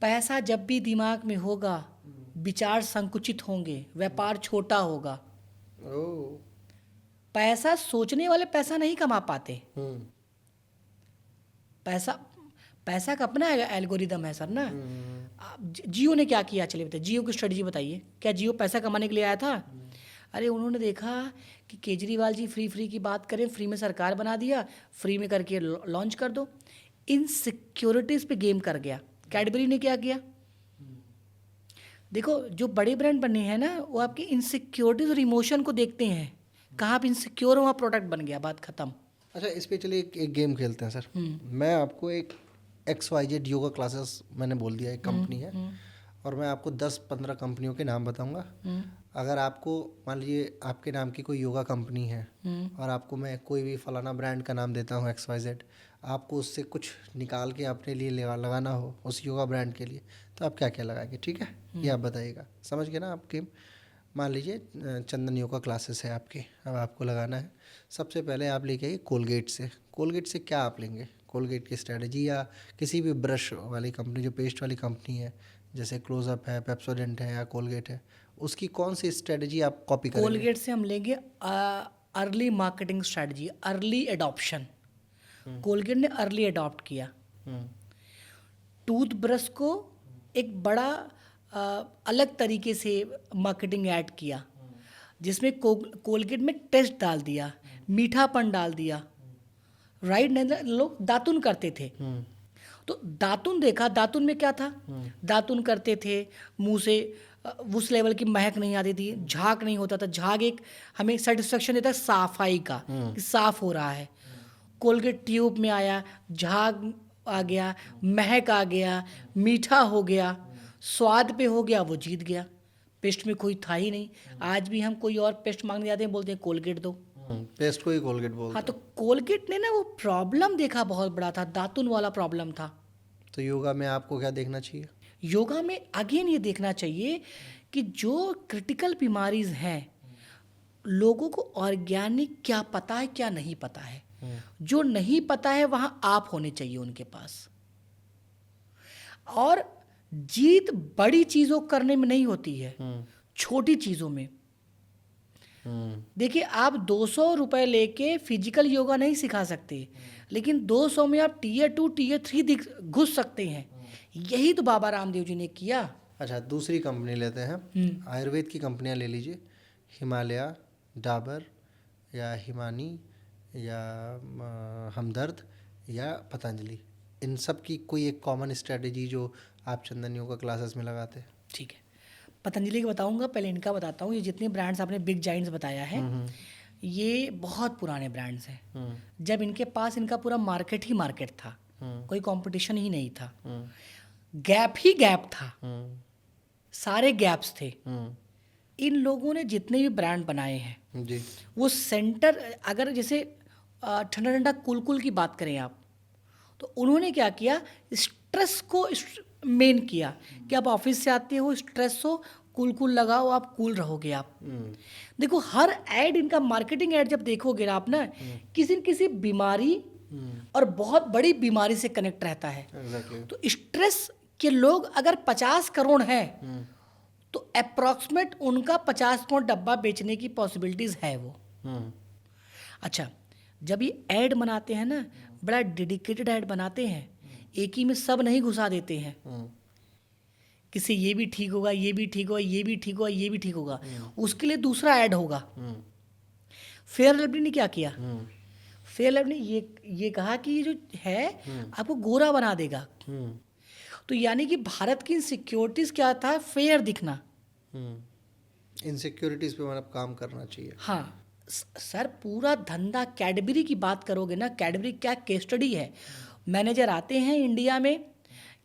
पैसा जब भी दिमाग में होगा विचार संकुचित होंगे, व्यापार छोटा होगा। ओह। पैसा सोचने वाले पैसा नहीं कमा पाते। हम्म। पैसा पैसा का अपना एल्गोरिदम है सर ना। हम्म। जियो ने क्या किया, चलिए बताइए, जियो की स्ट्रेटजी बताइए। क्या जियो पैसा कमाने के लिए आया था? अरे उन्होंने देखा कि केजरीवाल जी फ्री की बात करें, फ्री में सरकार बना दिया, फ्री में करके लॉन्च कर दो। इन सिक्योरिटीज़ पे गेम कर गया। कैडबरी ने क्या किया? देखो, जो बड़े ब्रांड बने हैं ना, वो आपकी इनसिक्योरिटीज और इमोशन को देखते हैं। कहाँ आप इनसिक्योर हो, वहाँ प्रोडक्ट बन गया, बात खत्म। अच्छा, इस पे चलिए एक गेम खेलते हैं सर। मैं आपको एक XYZ योगा क्लासेस मैंने बोल दिया, एक कंपनी है, और मैं आपको 10-15 कंपनियों के नाम बताऊंगा। अगर आपको मान लीजिए आपके नाम की कोई योगा कंपनी है और आपको मैं कोई भी फलाना ब्रांड का नाम देता हूँ XYZ, आपको उससे कुछ निकाल के अपने लिए लगाना हो उस योगा ब्रांड के लिए, तो आप क्या क्या लगाएंगे? ठीक है, ये आप बताइएगा। समझ गए ना आप गेम? मान लीजिए चंदन योगा क्लासेस है आपकी, अब आपको लगाना है। सबसे पहले आप लेके आइए कोलगेट से। कोलगेट से क्या आप लेंगे? कोलगेट की स्ट्रेटजी, या किसी भी ब्रश वाली कंपनी, जो पेस्ट वाली कंपनी है, जैसे क्लोजअप है, पेप्सोडेंट है या कोलगेट है, उसकी कौन सी स्ट्रेटजी आप कॉपी करेंगे? कोलगेट से हम लेंगे early marketing strategy, early adoption. Colgate ने अर्ली अडॉप्ट किया। टूथब्रश को एक बड़ा अलग तरीके से मार्केटिंग ऐड किया, जिसमें कोलगेट में टेस्ट डाल दिया, मीठापन डाल दिया। राइट, नहीं लोग दातुन करते थे, तो दातुन देखा, दातुन में क्या था? दातुन करते थे, मुंह से उस लेवल की महक नहीं आती थी, झाग नहीं होता था। झाग एक हमें सेटिस्फेक्शन देता है सफाई का, कि साफ हो रहा है। कोलगेट ट्यूब में आया, झाग आ गया, महक आ गया, मीठा हो गया, स्वाद पे हो गया, वो जीत गया। पेस्ट में कोई था ही नहीं। आज भी हम कोई और पेस्ट मांगने जाते हैं, बोलते हैं कोलगेट दो। पेस्ट को ही कोलगेट बोलते हाँ, तो कोलगेट ने ना वो प्रॉब्लम देखा, बहुत बड़ा था, दातुन वाला प्रॉब्लम था। तो योगा में आपको क्या देखना चाहिए? योगा में अगेन ये देखना चाहिए कि जो क्रिटिकल बीमारीज हैं, लोगों को ऑर्गेनिक क्या पता है, क्या नहीं पता है। जो नहीं पता है, वहां आप होने चाहिए उनके पास। और जीत बड़ी चीजों करने में नहीं होती है, छोटी चीजों में। देखिए, आप 200 रुपए लेके फिजिकल योगा नहीं सिखा सकते, लेकिन 200 में आप टीयर 2 टीयर 3 घुस सकते हैं। यही तो बाबा रामदेव जी ने किया। अच्छा, दूसरी कंपनी लेते हैं। आयुर्वेद की कंपनियां ले लीजिए, हिमालय, डाबर, या हिमानी, या हमदर्द, या पतंजलि। इन सब की कोई एक कॉमन स्ट्रेटजी जो आप चंदन योगा क्लासेस में लगाते हैं? ठीक है, पतंजलि का बताऊंगा, पहले इनका बताता हूँ। ये जितने ब्रांड्स आपने बिग जाइंट्स बताया है, ये बहुत पुराने ब्रांड्स हैं। जब इनके पास इनका पूरा मार्केट ही मार्केट था, कोई कंपटीशन ही नहीं था, गैप ही गैप था, सारे गैप्स थे। इन लोगों ने जितने भी ब्रांड बनाए हैं जी, वो सेंटर, अगर जैसे ठंडा ठंडा कुल की बात करें आप, तो उन्होंने क्या किया, स्ट्रेस को मेन किया कि आप ऑफिस से आते हो, स्ट्रेस हो, कूल लगाओ, आप कूल रहोगे आप। देखो, हर ऐड इनका, मार्केटिंग ऐड जब देखोगे ना आप ना, किसी न किसी बीमारी और बहुत बड़ी बीमारी से कनेक्ट रहता है। exactly. तो स्ट्रेस के लोग अगर 50 करोड़ हैं, तो अप्रॉक्सीमेट उनका 50 करोड़ डब्बा बेचने की पॉसिबिलिटीज है वो। अच्छा, जब ये ऐड बनाते हैं ना, बड़ा डेडिकेटेड ऐड बनाते हैं, एक ही में सब नहीं घुसा देते हैं। किसी ये भी ठीक होगा, ये भी ठीक होगा, ये भी ठीक होगा, ये भी ठीक होगा, उसके लिए दूसरा ऐड होगा। फेयर लवली ने क्या किया? फेयर लवली ने ये कहा कि ये जो है आपको गोरा बना देगा। तो यानी कि भारत की इनसिक्योरिटीज क्या था? फेयर दिखना। इनसिक्योरिटीज पे मतलब काम करना चाहिए। हाँ सर, पूरा धंधा, कैडबरी की बात करोगे ना, कैडबरी क्या केस स्टडी है। मैनेजर आते हैं इंडिया में,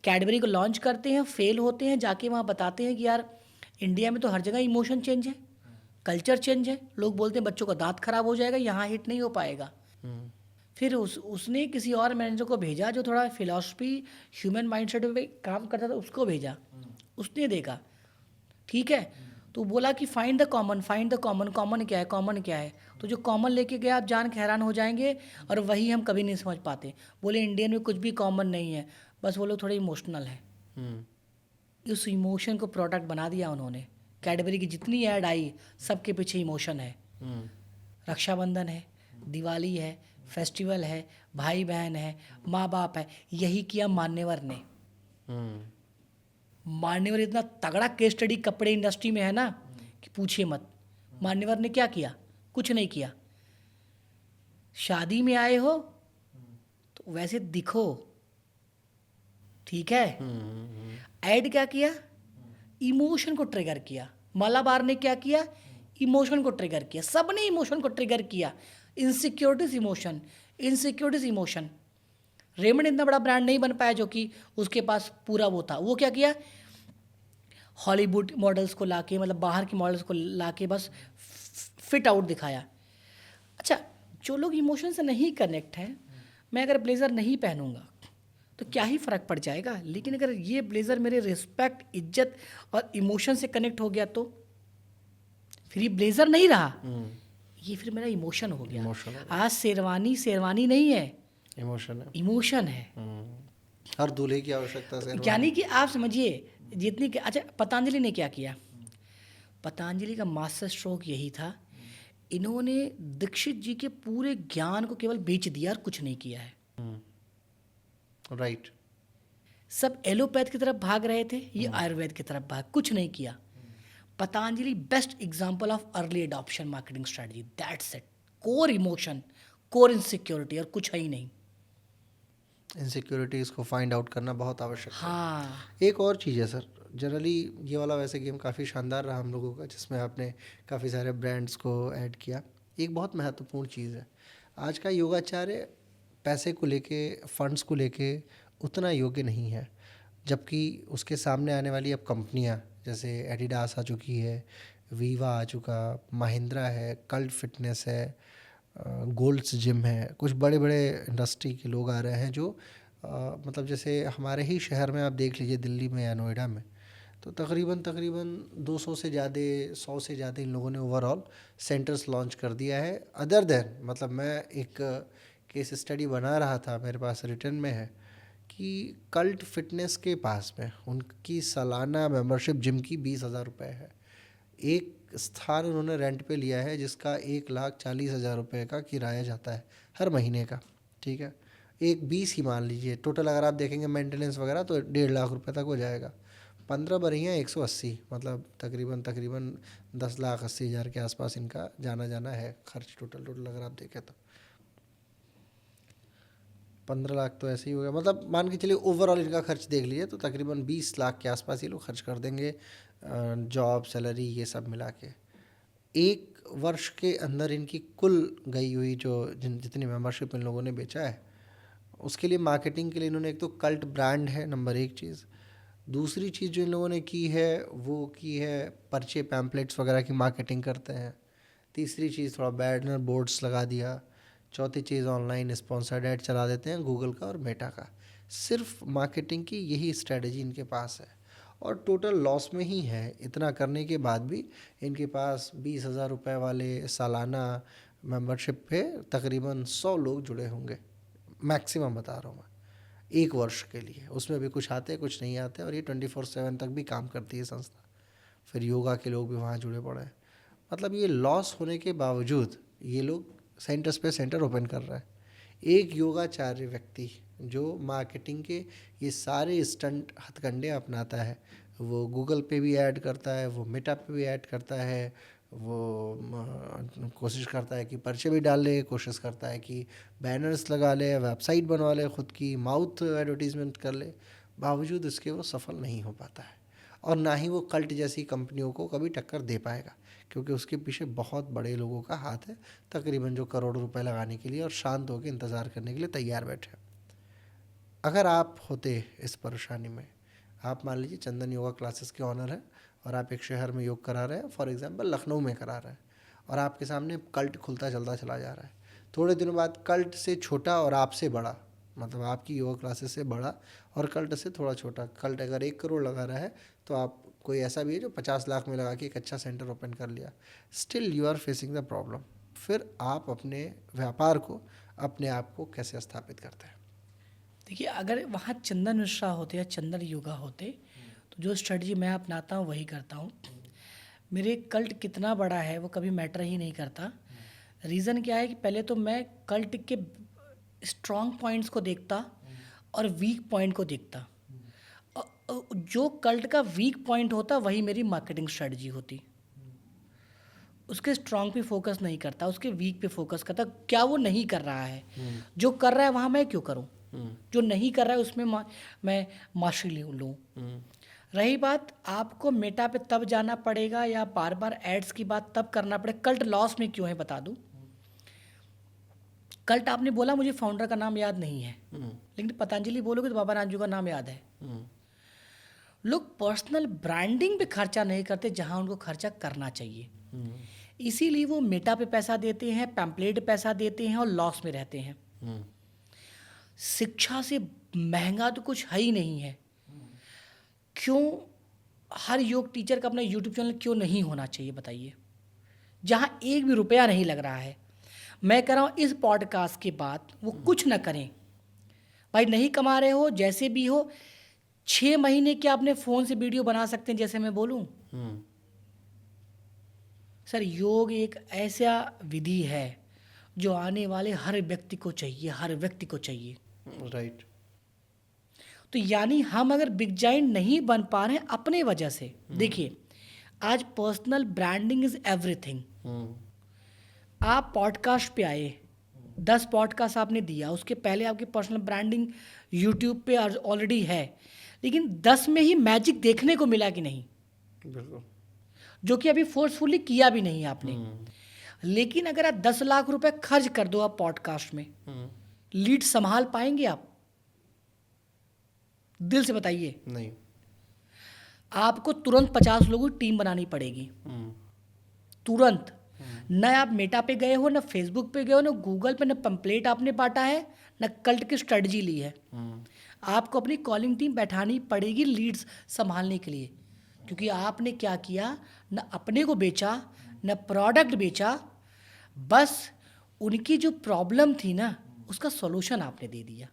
कैडबरी को लॉन्च करते हैं, फेल होते हैं, जाके वहाँ बताते हैं कि यार इंडिया में तो हर जगह इमोशन चेंज है, कल्चर चेंज है, लोग बोलते हैं बच्चों का दांत खराब हो जाएगा, यहाँ हिट नहीं हो पाएगा। फिर उसने किसी और मैनेजर को भेजा जो थोड़ा फिलॉसफी, ह्यूमन माइंडसेट पे काम करता था, उसको भेजा। उसने देखा, ठीक है, तो बोला कि find the common, find the common. Common क्या है, कॉमन क्या है? तो जो कॉमन लेके गया, आप जान के हैरान हो जाएंगे, और वही हम कभी नहीं समझ पाते। बोले इंडियन में कुछ भी कॉमन नहीं है, बस वो लोग थोड़े इमोशनल है। उस इमोशन को प्रोडक्ट बना दिया उन्होंने। कैडबरी की जितनी ऐड आई सबके पीछे इमोशन है। रक्षाबंधन है, दिवाली है, फेस्टिवल है, भाई बहन है, माँ बाप है, यही किया मान्यवर ने। मान्यवर इतना तगड़ा केस स्टडी कपड़े इंडस्ट्री में है ना कि पूछिए मत। मान्यवर ने क्या किया? कुछ नहीं किया। शादी में आए हो तो वैसे दिखो, ठीक है। ऐड क्या किया? इमोशन को ट्रिगर किया। मालाबार ने क्या किया? इमोशन को ट्रिगर किया। सब ने इमोशन को ट्रिगर किया। Insecurities emotion, insecurities emotion. Raymond इतना बड़ा ब्रांड नहीं बन पाया जो कि उसके पास पूरा वो था। वो क्या किया? हॉलीवुड मॉडल्स को लाके, मतलब बाहर की मॉडल्स को लाके बस फिट आउट दिखाया। अच्छा, जो लोग इमोशन से नहीं कनेक्ट हैं, मैं अगर ब्लेज़र नहीं पहनूंगा तो क्या ही फ़र्क पड़ जाएगा। लेकिन अगर ये ब्लेज़र मेरे रिस्पेक्ट, इज्जत और इमोशन से कनेक्ट हो गया तो फिर ये ब्लेज़र नहीं रहा, ये फिर मेरा इमोशन हो गया। आज शेरवानी शेरवानी नहीं है, इमोशन है। इमोशन है। हर दूल्हे की आवश्यकता से यानी कि आप समझिए जितनी कि अच्छा, पतंजलि ने क्या किया? पतंजलि का मास्टर स्ट्रोक यही था, इन्होंने दीक्षित जी के पूरे ज्ञान को केवल बेच दिया और कुछ नहीं किया है। राइट। सब एलोपैथ की तरफ भाग रहे थे, ये आयुर्वेद की तरफ भाग, कुछ नहीं किया। Patanjali best example of early adoption marketing strategy. That's it. Core emotion, core insecurity, और कुछ है ही नहीं। इनसिक्योरिटीज़ को फाइंड आउट करना बहुत आवश्यक है। हाँ, एक और चीज़ है सर, जनरली ये वाला वैसे गेम काफ़ी शानदार रहा हम लोगों का, जिसमें आपने काफ़ी सारे ब्रांड्स को ऐड किया। एक बहुत महत्वपूर्ण चीज़ है, आज का योगाचार्य पैसे को लेके, फंड्स को लेके उतना योग्य नहीं है, जबकि उसके सामने आने वाली अब कंपनियां जैसे एडिडास आ चुकी है, वीवा आ चुका, महिंद्रा है, कल्ट फिटनेस है, गोल्ड्स जिम है, कुछ बड़े बड़े इंडस्ट्री के लोग आ रहे हैं जो मतलब जैसे हमारे ही शहर में आप देख लीजिए, दिल्ली में या नोएडा में, तो तकरीबन 200 से ज़्यादा, 100 से ज़्यादा इन लोगों ने ओवरऑल सेंटर्स लॉन्च कर दिया है। अदर देन, मतलब मैं एक केस स्टडी बना रहा था, मेरे पास रिटर्न में है कि कल्ट फिटनेस के पास में उनकी सालाना मेंबरशिप जिम की 20,000 रुपये है। एक स्थान उन्होंने रेंट पे लिया है जिसका 1,40,000 रुपये का किराया जाता है हर महीने का, ठीक है। एक 20 ही मान लीजिए, टोटल अगर आप देखेंगे मेंटेनेंस वगैरह तो 1.5 लाख रुपए तक हो जाएगा। 15 बरियाँ 180, मतलब तकरीबन 10,80,000 के आसपास इनका जाना है खर्च, टोटल अगर आप देखें तो 15 लाख तो ऐसे ही हो गया। मतलब मान के चलिए ओवरऑल इनका खर्च देख लीजिए तो तकरीबन 20 लाख के आसपास ये लोग खर्च कर देंगे, जॉब, सैलरी, ये सब मिला के। एक वर्ष के अंदर इनकी कुल गई हुई जो जितनी मेंबरशिप इन लोगों ने बेचा है, उसके लिए मार्केटिंग के लिए इन्होंने, एक तो कल्ट ब्रांड है नंबर एक चीज़, दूसरी चीज़ जो इन लोगों ने की है वो की है पर्चे पैम्पलेट्स वगैरह की मार्केटिंग करते हैं, तीसरी चीज़ थोड़ा बैनर बोर्ड्स लगा दिया, चौथी चीज़ ऑनलाइन स्पॉन्सर्ड ऐड चला देते हैं गूगल का और मेटा का। सिर्फ मार्केटिंग की यही स्ट्रेटजी इनके पास है और टोटल लॉस में ही है। इतना करने के बाद भी इनके पास 20,000 रुपये वाले सालाना मेंबरशिप पे तकरीबन 100 लोग जुड़े होंगे, मैक्सिमम बता रहा हूँ मैं, एक वर्ष के लिए। उसमें भी कुछ आते कुछ नहीं आते, और ये 24/7 तक भी काम करती है संस्था। फिर योगा के लोग भी वहाँ जुड़े पड़े हैं। मतलब ये लॉस होने के बावजूद ये लोग सेंटर्स पे सेंटर ओपन कर रहे हैं। एक योगाचार्य व्यक्ति जो मार्केटिंग के ये सारे स्टंट हथकंडे अपनाता है, वो गूगल पे भी ऐड करता है, वो मेटा पे भी ऐड करता है, वो कोशिश करता है कि पर्चे भी डाल ले, कोशिश करता है कि बैनर्स लगा ले, वेबसाइट बनवा ले, ख़ुद की माउथ एडवर्टीजमेंट कर ले, बावजूद इसके वो सफल नहीं हो पाता है। और ना ही वो कल्ट जैसी कंपनियों को कभी टक्कर दे पाएगा, क्योंकि उसके पीछे बहुत बड़े लोगों का हाथ है, तकरीबन जो करोड़ों रुपए लगाने के लिए और शांत होकर इंतज़ार करने के लिए तैयार बैठे। अगर आप होते इस परेशानी में, आप मान लीजिए चंदन योगा क्लासेस के ऑनर हैं और आप एक शहर में योग करा रहे हैं, फॉर एग्जांपल लखनऊ में करा रहे हैं, और आपके सामने कल्ट खुलता चलता चला जा रहा है, थोड़े दिनों बाद कल्ट से छोटा और आपसे बड़ा, मतलब आपकी योगा क्लासेस से बड़ा और कल्ट से थोड़ा छोटा, कल्ट अगर 1 करोड़ लगा रहा है तो आप कोई ऐसा भी है जो 50 लाख में लगा के एक अच्छा सेंटर ओपन कर लिया, still you are facing the problem. फिर आप अपने व्यापार को, अपने आप को कैसे स्थापित करते हैं? देखिए, अगर वहाँ चंदन मिश्रा होते या चंदन योगा होते तो जो स्ट्रेटजी मैं अपनाता हूँ वही करता हूँ। मेरे कल्ट कितना बड़ा है वो कभी मैटर ही नहीं करता। रीज़न क्या है कि पहले तो मैं कल्ट के स्ट्रॉन्ग पॉइंट्स को देखता और वीक पॉइंट को देखता। जो कल्ट का वीक पॉइंट होता वही मेरी मार्केटिंग स्ट्रेटजी होती। उसके स्ट्रॉन्ग पे फोकस नहीं करता, उसके वीक पे फोकस करता। क्या वो नहीं कर रहा है, जो कर रहा है वहाँ मैं क्यों करूँ, जो नहीं कर रहा है उसमें मैं मास्टरी लूँ। रही बात आपको मेटा पे तब जाना पड़ेगा या बार बार एड्स की बात तब करना पड़ेगा, कल्ट लॉस में क्यों है बता दूँ। कल्ट आपने बोला मुझे फाउंडर का नाम याद नहीं है, लेकिन पतंजलि बोलोगे तो बाबा रामदेव का नाम याद है। लोग पर्सनल ब्रांडिंग पे खर्चा नहीं करते जहां उनको खर्चा करना चाहिए, इसीलिए वो मेटा पे पैसा देते हैं, पैम्पलेट पे पैसा देते हैं और लॉस में रहते हैं। शिक्षा से महंगा तो कुछ है ही नहीं है। क्यों हर योग टीचर का अपना यूट्यूब चैनल क्यों नहीं होना चाहिए बताइए, जहां एक भी रुपया नहीं लग रहा है। मैं कह रहा हूँ इस पॉडकास्ट के बाद वो कुछ ना करें। भाई नहीं कमा रहे हो जैसे भी हो, 6 महीने क्या अपने फ़ोन से वीडियो बना सकते हैं जैसे मैं बोलूँ। सर योग एक ऐसा विधि है जो आने वाले हर व्यक्ति को चाहिए, हर व्यक्ति को चाहिए। राइट। तो यानी हम अगर बिग जाइंट नहीं बन पा रहे हैं अपने वजह से, देखिए आज पर्सनल ब्रांडिंग इज एवरीथिंग। आप पॉडकास्ट पे आए, 10 पॉडकास्ट आपने दिया, उसके पहले आपकी पर्सनल ब्रांडिंग यूट्यूब पे ऑलरेडी है, लेकिन 10 में ही मैजिक देखने को मिला कि नहीं, बिल्कुल, जो कि अभी फोर्सफुली किया भी नहीं आपने। लेकिन अगर आप 10 लाख रुपए खर्च कर दो आप पॉडकास्ट में, लीड संभाल पाएंगे आप? दिल से बताइए। नहीं। आपको तुरंत 50 लोगों की टीम बनानी पड़ेगी, तुरंत। न आप मेटा पे गए हो, न फेसबुक पे गए हो, न गूगल पे, न पंपलेट आपने बांटा है, न कल्ट की स्ट्रेटजी ली है। आपको अपनी कॉलिंग टीम बैठानी पड़ेगी लीड्स संभालने के लिए, क्योंकि आपने क्या किया, न अपने को बेचा, न प्रोडक्ट बेचा, बस उनकी जो प्रॉब्लम थी ना उसका सॉल्यूशन आपने दे दिया।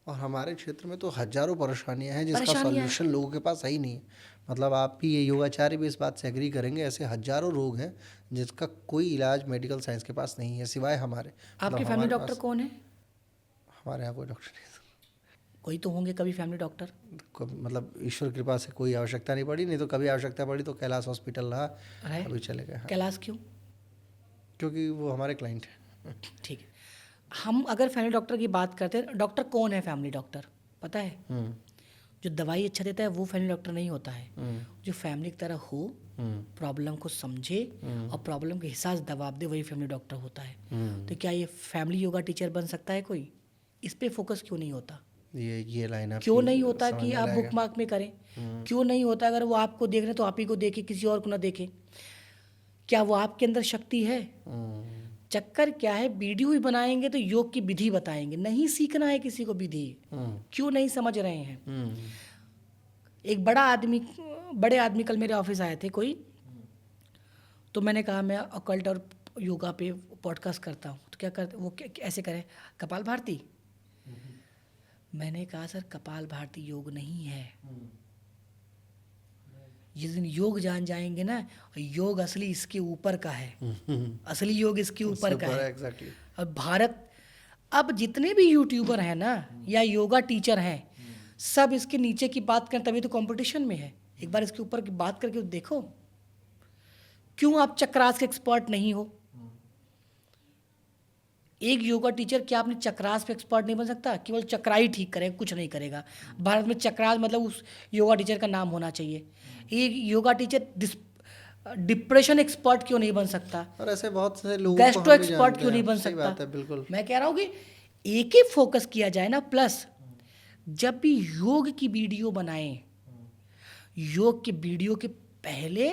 और हमारे क्षेत्र में तो हजारों परेशानियां हैं जिसका परेशानियां सॉल्यूशन लोगों के पास है ही नहीं है। मतलब आप भी, ये योगाचार्य भी इस बात से एग्री करेंगे, ऐसे हजारों रोग हैं जिसका कोई इलाज मेडिकल साइंस के पास नहीं है सिवाय हमारे। आपके फैमिली डॉक्टर कौन है? हमारे यहाँ कोई डॉक्टर नहीं कोई तो होंगे कभी फैमिली डॉक्टर। मतलब ईश्वर कृपा से कोई आवश्यकता नहीं पड़ी, नहीं तो कभी आवश्यकता पड़ी तो कैलाश हॉस्पिटल रहा, है अभी चले गए। हाँ, कैलाश क्यों? क्योंकि वो हमारे क्लाइंट हैं। ठीक है, हम अगर फैमिली डॉक्टर की बात करते हैं, डॉक्टर कौन है फैमिली डॉक्टर पता है? जो दवाई अच्छा देता है वो फैमिली डॉक्टर नहीं होता है। जो फैमिली की तरह हो, प्रॉब्लम को समझे और प्रॉब्लम के हिसाब से दवा दे, वही फैमिली डॉक्टर होता है। तो क्या ये फैमिली योगा टीचर बन सकता है कोई? इस पे फोकस क्यों नहीं होता? ये लाइन क्यों नहीं होता कि आप बुक मार्क में करें? क्यों नहीं होता अगर वो आपको देख रहे हैं तो आप ही को देखे, किसी और को ना देखे? क्या वो आपके अंदर शक्ति है? चक्कर क्या है, वीडियो ही बनाएंगे तो योग की विधि बताएंगे, नहीं सीखना है किसी को विधि। क्यों नहीं समझ रहे हैं? एक बड़े आदमी कल मेरे ऑफिस आए थे कोई, तो मैंने कहा मैं अकल्ट और योगा पे पॉडकास्ट करता हूँ, तो क्या करते वो ऐसे करें, कपाल भारती। मैंने कहा सर कपाल भारती योग नहीं है। जिस दिन योग जान जाएंगे ना, योग असली इसके ऊपर का है, असली योग इसके ऊपर का है। एग्जैक्टली। अब अब जितने भी यूट्यूबर हैं ना या योगा टीचर हैं, सब इसके नीचे की बात करें तभी तो कंपटीशन में है। एक बार इसके ऊपर की बात करके देखो, क्यों आप चक्रास के एक्सपर्ट नहीं हो? एक योगा टीचर क्या अपने चक्रास पे एक्सपर्ट नहीं बन सकता? केवल चक्रा ही ठीक करेगा, कुछ नहीं करेगा। भारत में चक्रास मतलब उस योगा टीचर का नाम होना चाहिए। एक योगा टीचर डिप्रेशन एक्सपर्ट क्यों नहीं बन सकता? और ऐसे बहुत से लोग गैस्ट्रो एक्सपर्ट क्यों नहीं बन सही सकता? बात है, बिल्कुल। मैं कह रहा हूँ कि एक ही फोकस किया जाए ना। प्लस जब भी योग की वीडियो बनाएं, योग के वीडियो के पहले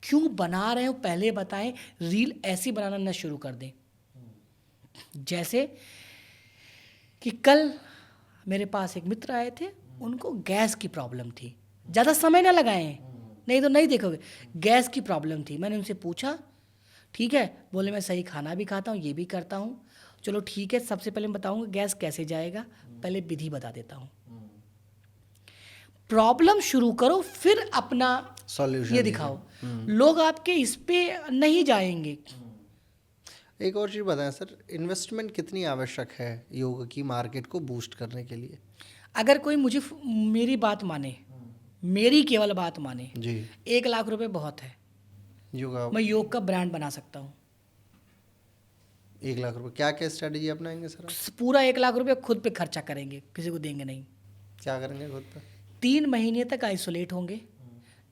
क्यों बना रहे हो पहले बताएं। रील ऐसी बनाना ना शुरू कर दें जैसे कि कल मेरे पास एक मित्र आए थे, उनको गैस की प्रॉब्लम थी। ज़्यादा समय ना लगाएं, नहीं तो नहीं देखोगे। गैस की प्रॉब्लम थी, मैंने उनसे पूछा, ठीक है? बोले मैं सही खाना भी खाता हूँ, ये भी करता हूँ। चलो ठीक है, सबसे पहले मैं बताऊँगा गैस कैसे जाएगा, पहले विधि बता देता हूँ। प्रॉब्लम शुरू करो, फिर अपना सॉल्यूशन ये दिखाओ। लोग आपके इस पे नहीं जाएंगे। एक और चीज़ बताएं सर, इन्वेस्टमेंट कितनी आवश्यक है योग की मार्केट को बूस्ट करने के लिए? अगर कोई मुझे मेरी बात माने, मेरी केवल बात माने, जी। 1 लाख रुपए बहुत है। योगा मैं योग का ब्रांड बना सकता हूँ। 1 लाख रुपए क्या क्या स्ट्रेटजी अपनाएंगे सर आप? पूरा 1 लाख रुपए खुद पे खर्चा करेंगे, किसी को देंगे नहीं। क्या करेंगे खुद पे? 3 महीने तक आइसोलेट होंगे,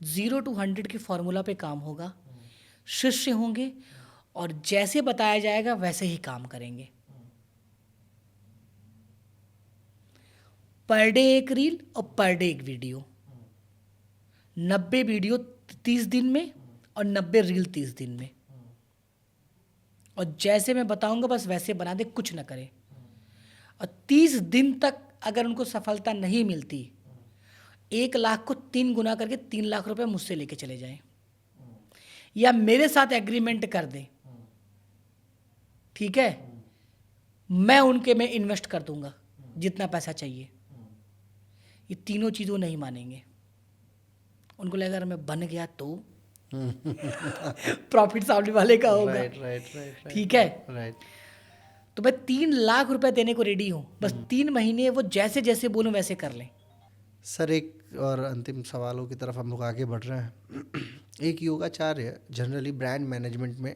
0 to 100 की फॉर्मूला पे काम होगा, शिष्य होंगे और जैसे बताया जाएगा वैसे ही काम करेंगे। पर डे एक रील और पर डे एक वीडियो, 90 वीडियो 30 दिन में और 90 रील 30 दिन में। और जैसे मैं बताऊंगा बस वैसे बना दे, कुछ ना करे। और 30 दिन तक अगर उनको सफलता नहीं मिलती, 1 लाख को 3 गुना करके 3 लाख रुपए मुझसे लेके चले जाएं, या मेरे साथ एग्रीमेंट कर दें, ठीक है, मैं उनके में इन्वेस्ट कर दूंगा जितना पैसा चाहिए। ये तीनों चीज़ वो नहीं मानेंगे। उनको लगेगा अगर मैं बन गया तो प्रॉफिट सामने वाले का होगा। राइट राइट राइट ठीक है, राइट। तो मैं 3 लाख रुपए देने को रेडी हूँ, बस 3 महीने वो जैसे जैसे बोलूँ वैसे कर लें। सर एक और अंतिम सवालों की तरफ हम लोग आगे बढ़ रहे हैं। एक योगाचार्य जनरली ब्रांड मैनेजमेंट में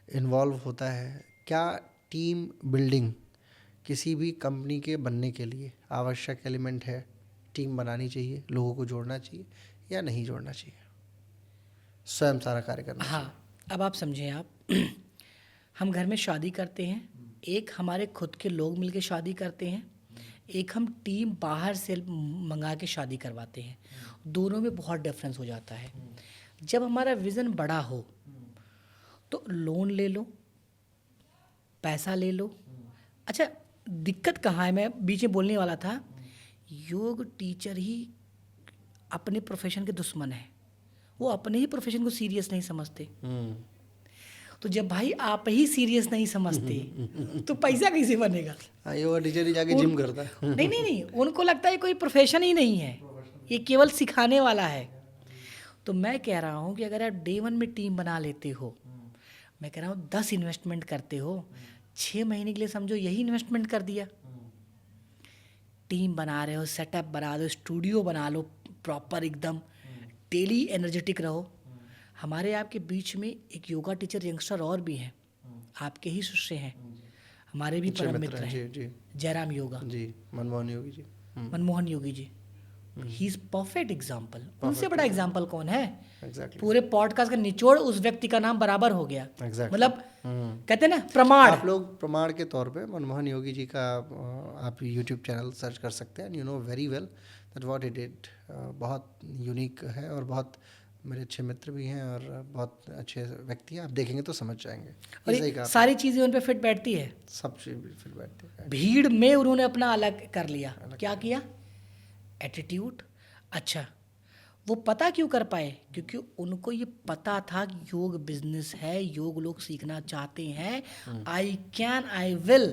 इन्वॉल्व होता है। क्या टीम बिल्डिंग किसी भी कंपनी के बनने के लिए आवश्यक एलिमेंट है? टीम बनानी चाहिए, लोगों को जोड़ना चाहिए या नहीं जोड़ना चाहिए? स्वयं सारा कार्य करना चाहिए? हाँ, अब आप समझें। आप हम घर में शादी करते हैं, एक हमारे खुद के लोग मिलके शादी करते हैं, एक हम टीम बाहर से मंगा के शादी करवाते हैं। दोनों में बहुत डिफरेंस हो जाता है। जब हमारा विज़न बड़ा हो तो लोन ले लो, पैसा ले लो। अच्छा, दिक्कत कहाँ है, मैं बीच में बोलने वाला था, योग टीचर ही अपने प्रोफेशन के दुश्मन है। वो अपने ही प्रोफेशन को सीरियस नहीं समझते। तो जब भाई आप ही सीरियस नहीं समझते तो पैसा कैसे बनेगा? हाँ, योगा टीचर ही जाके जिम करता है। नहीं नहीं नहीं, उनको लगता है कोई प्रोफेशन ही नहीं है, ये केवल सिखाने वाला है। तो मैं कह रहा हूँ कि अगर आप डे 1 में टीम बना लेते हो, मैं कह रहा हूँ 10 इन्वेस्टमेंट करते हो, 6 महीने के लिए समझो यही इन्वेस्टमेंट कर दिया। टीम बना रहे हो, सेटअप बना दो, स्टूडियो बना लो प्रॉपर एकदम, डेली एनर्जेटिक रहो। हमारे आपके बीच में एक योगा टीचर यंगस्टर और भी हैं, आपके ही शिष्य हैं, हमारे भी परम मित्र हैं, जी जी Jairam Yoga ji, Manmohan Yogi ji. Manmohan Yogi ji. He is perfect example. उनसे बड़ा एग्जाम्पल कौन है? एग्जैक्टली पूरे पॉडकास्ट का निचोड़ उस व्यक्ति का नाम बराबर हो गया। एग्जैक्टली। मतलब कहते हैं ना प्रमाण। आप लोग प्रमाण के तौर पे मनमोहन योगी जी का आप यूट्यूब चैनल सर्च कर सकते हैं, you know very well that what he did. बहुत यूनिक है और बहुत मेरे अच्छे मित्र भी हैं और बहुत अच्छे व्यक्ति हैं। आप देखेंगे तो समझ जाएंगे। और सही ये कहा आपने। सारी चीज़ें उन पे फिट बैठती है। सब चीज़ फिर बैठते हैं। भीड़ में उन्होंने अपना अलग कर लिया। क्या किया? एटीट्यूड। अच्छा, वो पता क्यों कर पाए? क्योंकि उनको ये पता था कि योग बिजनेस है, योग लोग सीखना चाहते हैं, I can, I will.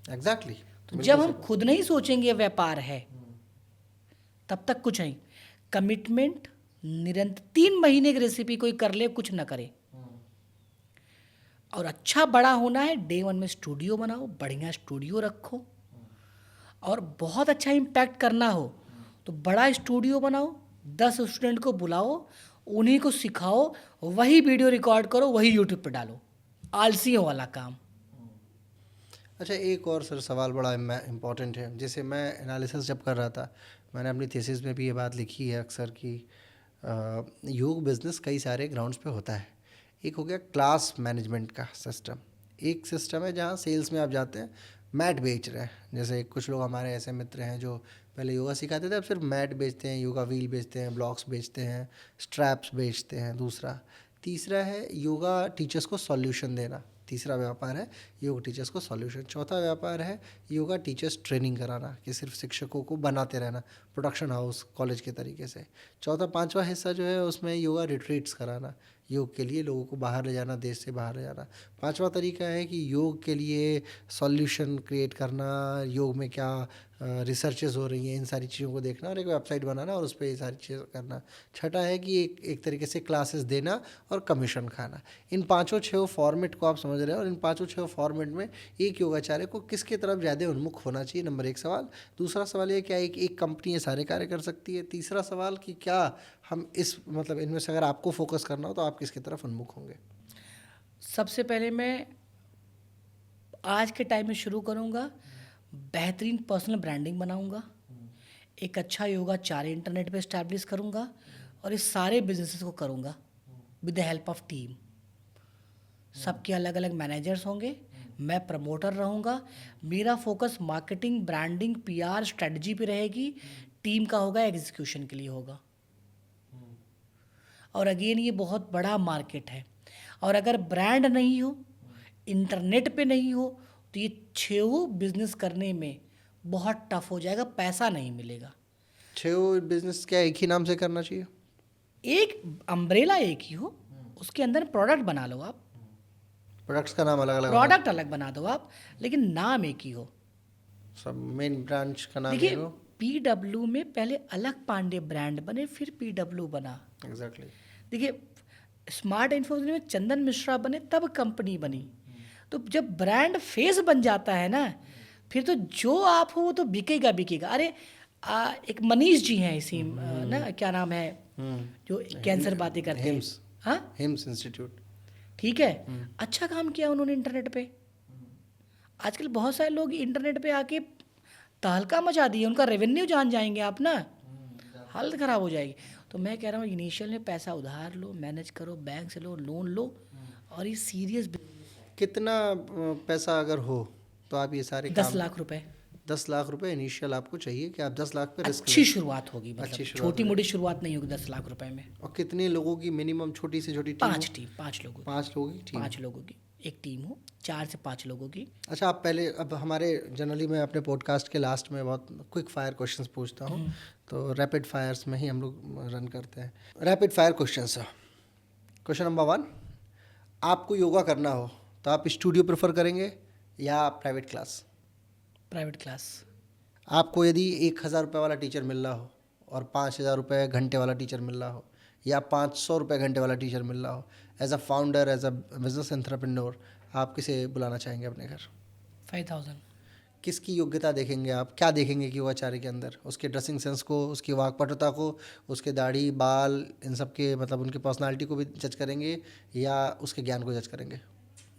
Exactly. तो जब हम खुद नहीं सोचेंगे ये व्यापार है, तब तक कुछ नहीं। कमिटमेंट निरंतर, 3 महीने की रेसिपी कोई कर ले, कुछ ना करे। और अच्छा बड़ा होना है, डे 1 में स्टूडियो बनाओ, बढ़िया स्टूडियो रखो। और बहुत अच्छा इम्पैक्ट करना हो तो बड़ा स्टूडियो बनाओ, 10 स्टूडेंट को बुलाओ, उन्हीं को सिखाओ, वही वीडियो रिकॉर्ड करो, वही यूट्यूब पे डालो। आलसियों वाला काम। अच्छा, एक और सर सवाल बड़ा इम्पॉर्टेंट है। जैसे मैं एनालिसिस जब कर रहा था, मैंने अपनी थीसिस में भी ये बात लिखी है अक्सर कि योग बिजनेस कई सारे ग्राउंड्स पे होता है। एक हो गया क्लास मैनेजमेंट का सिस्टम, एक सिस्टम है जहाँ सेल्स में आप जाते हैं, मैट बेच रहे हैं। जैसे कुछ लोग हमारे ऐसे मित्र हैं जो पहले योगा सिखाते थे, अब सिर्फ मैट बेचते हैं, योगा व्हील बेचते हैं, ब्लॉक्स बेचते हैं, स्ट्रैप्स बेचते हैं। दूसरा, तीसरा है योगा टीचर्स को सॉल्यूशन देना। तीसरा व्यापार है योगा टीचर्स को सॉल्यूशन। चौथा व्यापार है योगा टीचर्स ट्रेनिंग कराना, कि सिर्फ शिक्षकों को बनाते रहना, प्रोडक्शन हाउस कॉलेज के तरीके से। चौथा, पांचवा हिस्सा जो है उसमें योगा रिट्रीट्स कराना, योग के लिए लोगों को बाहर ले जाना, देश से बाहर ले जाना। पांचवा तरीका है कि योग के लिए सॉल्यूशन क्रिएट करना, योग में क्या रिसर्चेज हो रही हैं, इन सारी चीज़ों को देखना और एक वेबसाइट बनाना और उस पर ये सारी चीज़ें करना। छठा है कि एक तरीके से क्लासेस देना और कमीशन खाना। इन पाँचों छः फॉर्मेट को आप समझ रहे हैं और इन पाँचों छः फॉर्मेट में एक योगाचार्य को किसकी तरफ ज़्यादा उन्मुख होना चाहिए, नंबर एक सवाल। दूसरा सवाल ये क्या एक कंपनी ये सारे कार्य कर सकती है। तीसरा सवाल कि क्या हम इस मतलब इनमें से अगर आपको फोकस करना हो तो आप किसकी तरफ उन्मुख होंगे? सबसे पहले मैं आज के टाइम में शुरू करूँगा, बेहतरीन पर्सनल ब्रांडिंग बनाऊँगा, एक अच्छा योगाचार्य इंटरनेट पे इस्टेब्लिश करूँगा और इस सारे बिजनेसेस को करूँगा with the help of team. सबके अलग अलग मैनेजर्स होंगे, मैं प्रमोटर रहूँगा, मेरा focus marketing, branding, PR, strategy पे रहेगी, टीम का होगा एग्जीक्यूशन के लिए होगा। और अगेन ये बहुत बड़ा मार्केट है और अगर ब्रांड नहीं हो, इंटरनेट पे नहीं हो, तो ये छः बिजनेस करने में बहुत टफ हो जाएगा, पैसा नहीं मिलेगा। छः बिजनेस क्या एक ही नाम से करना चाहिए? एक अम्ब्रेला एक ही हो, उसके अंदर प्रोडक्ट बना लो आप, प्रोडक्ट्स का नाम अलग अलग प्रोडक्ट अलग बना दो आप, लेकिन नाम एक ही हो। सब मेन ब्रांच का नाम देखिए, ये हो। पीडब्ल्यू में पहले अलग पांडे ब्रांड बने, फिर पीडब्ल्यू बना। एग्जैक्टली। देखिए, स्मार्ट इन्फोसिस में चंदन मिश्रा बने तब कंपनी बनी। तो जब ब्रांड फेस बन जाता है ना, फिर तो जो आप हो वो तो बिकेगा बिकेगा। अरे एक मनीष जी हैं इसी ना, क्या नाम है, जो कैंसर बातें करते हैं, हिम्स। हाँ हिम्स इंस्टीट्यूट। ठीक है, अच्छा काम किया उन्होंने इंटरनेट पे। आजकल बहुत सारे लोग इंटरनेट पे आके तहलका मचा दिए, उनका रेवेन्यू जान जाएंगे आप ना, हालत ख़राब हो जाएगी। तो मैं कह रहा हूँ इनिशियल में पैसा उधार लो, मैनेज करो, बैंक से लो, लोन लो और ये सीरियस। कितना पैसा अगर हो तो आप ये सारे 10 काम? लाख रुपए 10 लाख रुपए इनिशियल आपको चाहिए कि आप 10 लाख पे रिस्क अच्छी शुरुआत होगी, अच्छी मतलब शुरुआत छोटी मोटी शुरुआत नहीं होगी 10 लाख रुपए में। और कितने लोगों की मिनिमम छोटी से छोटी टीम? 5 लोगों की, 5 लोगों की टीम। 5 लोगों की एक टीम हो, 4 से 5 लोगों की। अच्छा, आप पहले, अब हमारे जनरली मैं अपने पॉडकास्ट के लास्ट में बहुत क्विक फायर क्वेश्चंस पूछता हूँ, तो रैपिड फायर्स में ही हम लोग रन करते हैं। Rapid fire questions. Question number 1, आपको योगा करना हो तो आप स्टूडियो प्रेफर करेंगे या प्राइवेट क्लास? Private class. आपको यदि 1,000 रुपये वाला टीचर मिल रहा हो और 5,000 रुपये घंटे वाला टीचर मिल रहा हो या 500 रुपये घंटे वाला टीचर मिल रहा हो, as a founder, as a business entrepreneur, आप किसे बुलाना चाहेंगे अपने घर? 5000। किसकी योग्यता देखेंगे आप? क्या देखेंगे कि योगाचार्य के अंदर? उसके ड्रेसिंग सेंस को, उसकी वाक्पटुता को, उसके दाढ़ी बाल, इन सब के मतलब उनकी पर्सनालिटी को भी जज करेंगे या उसके ज्ञान को जज करेंगे?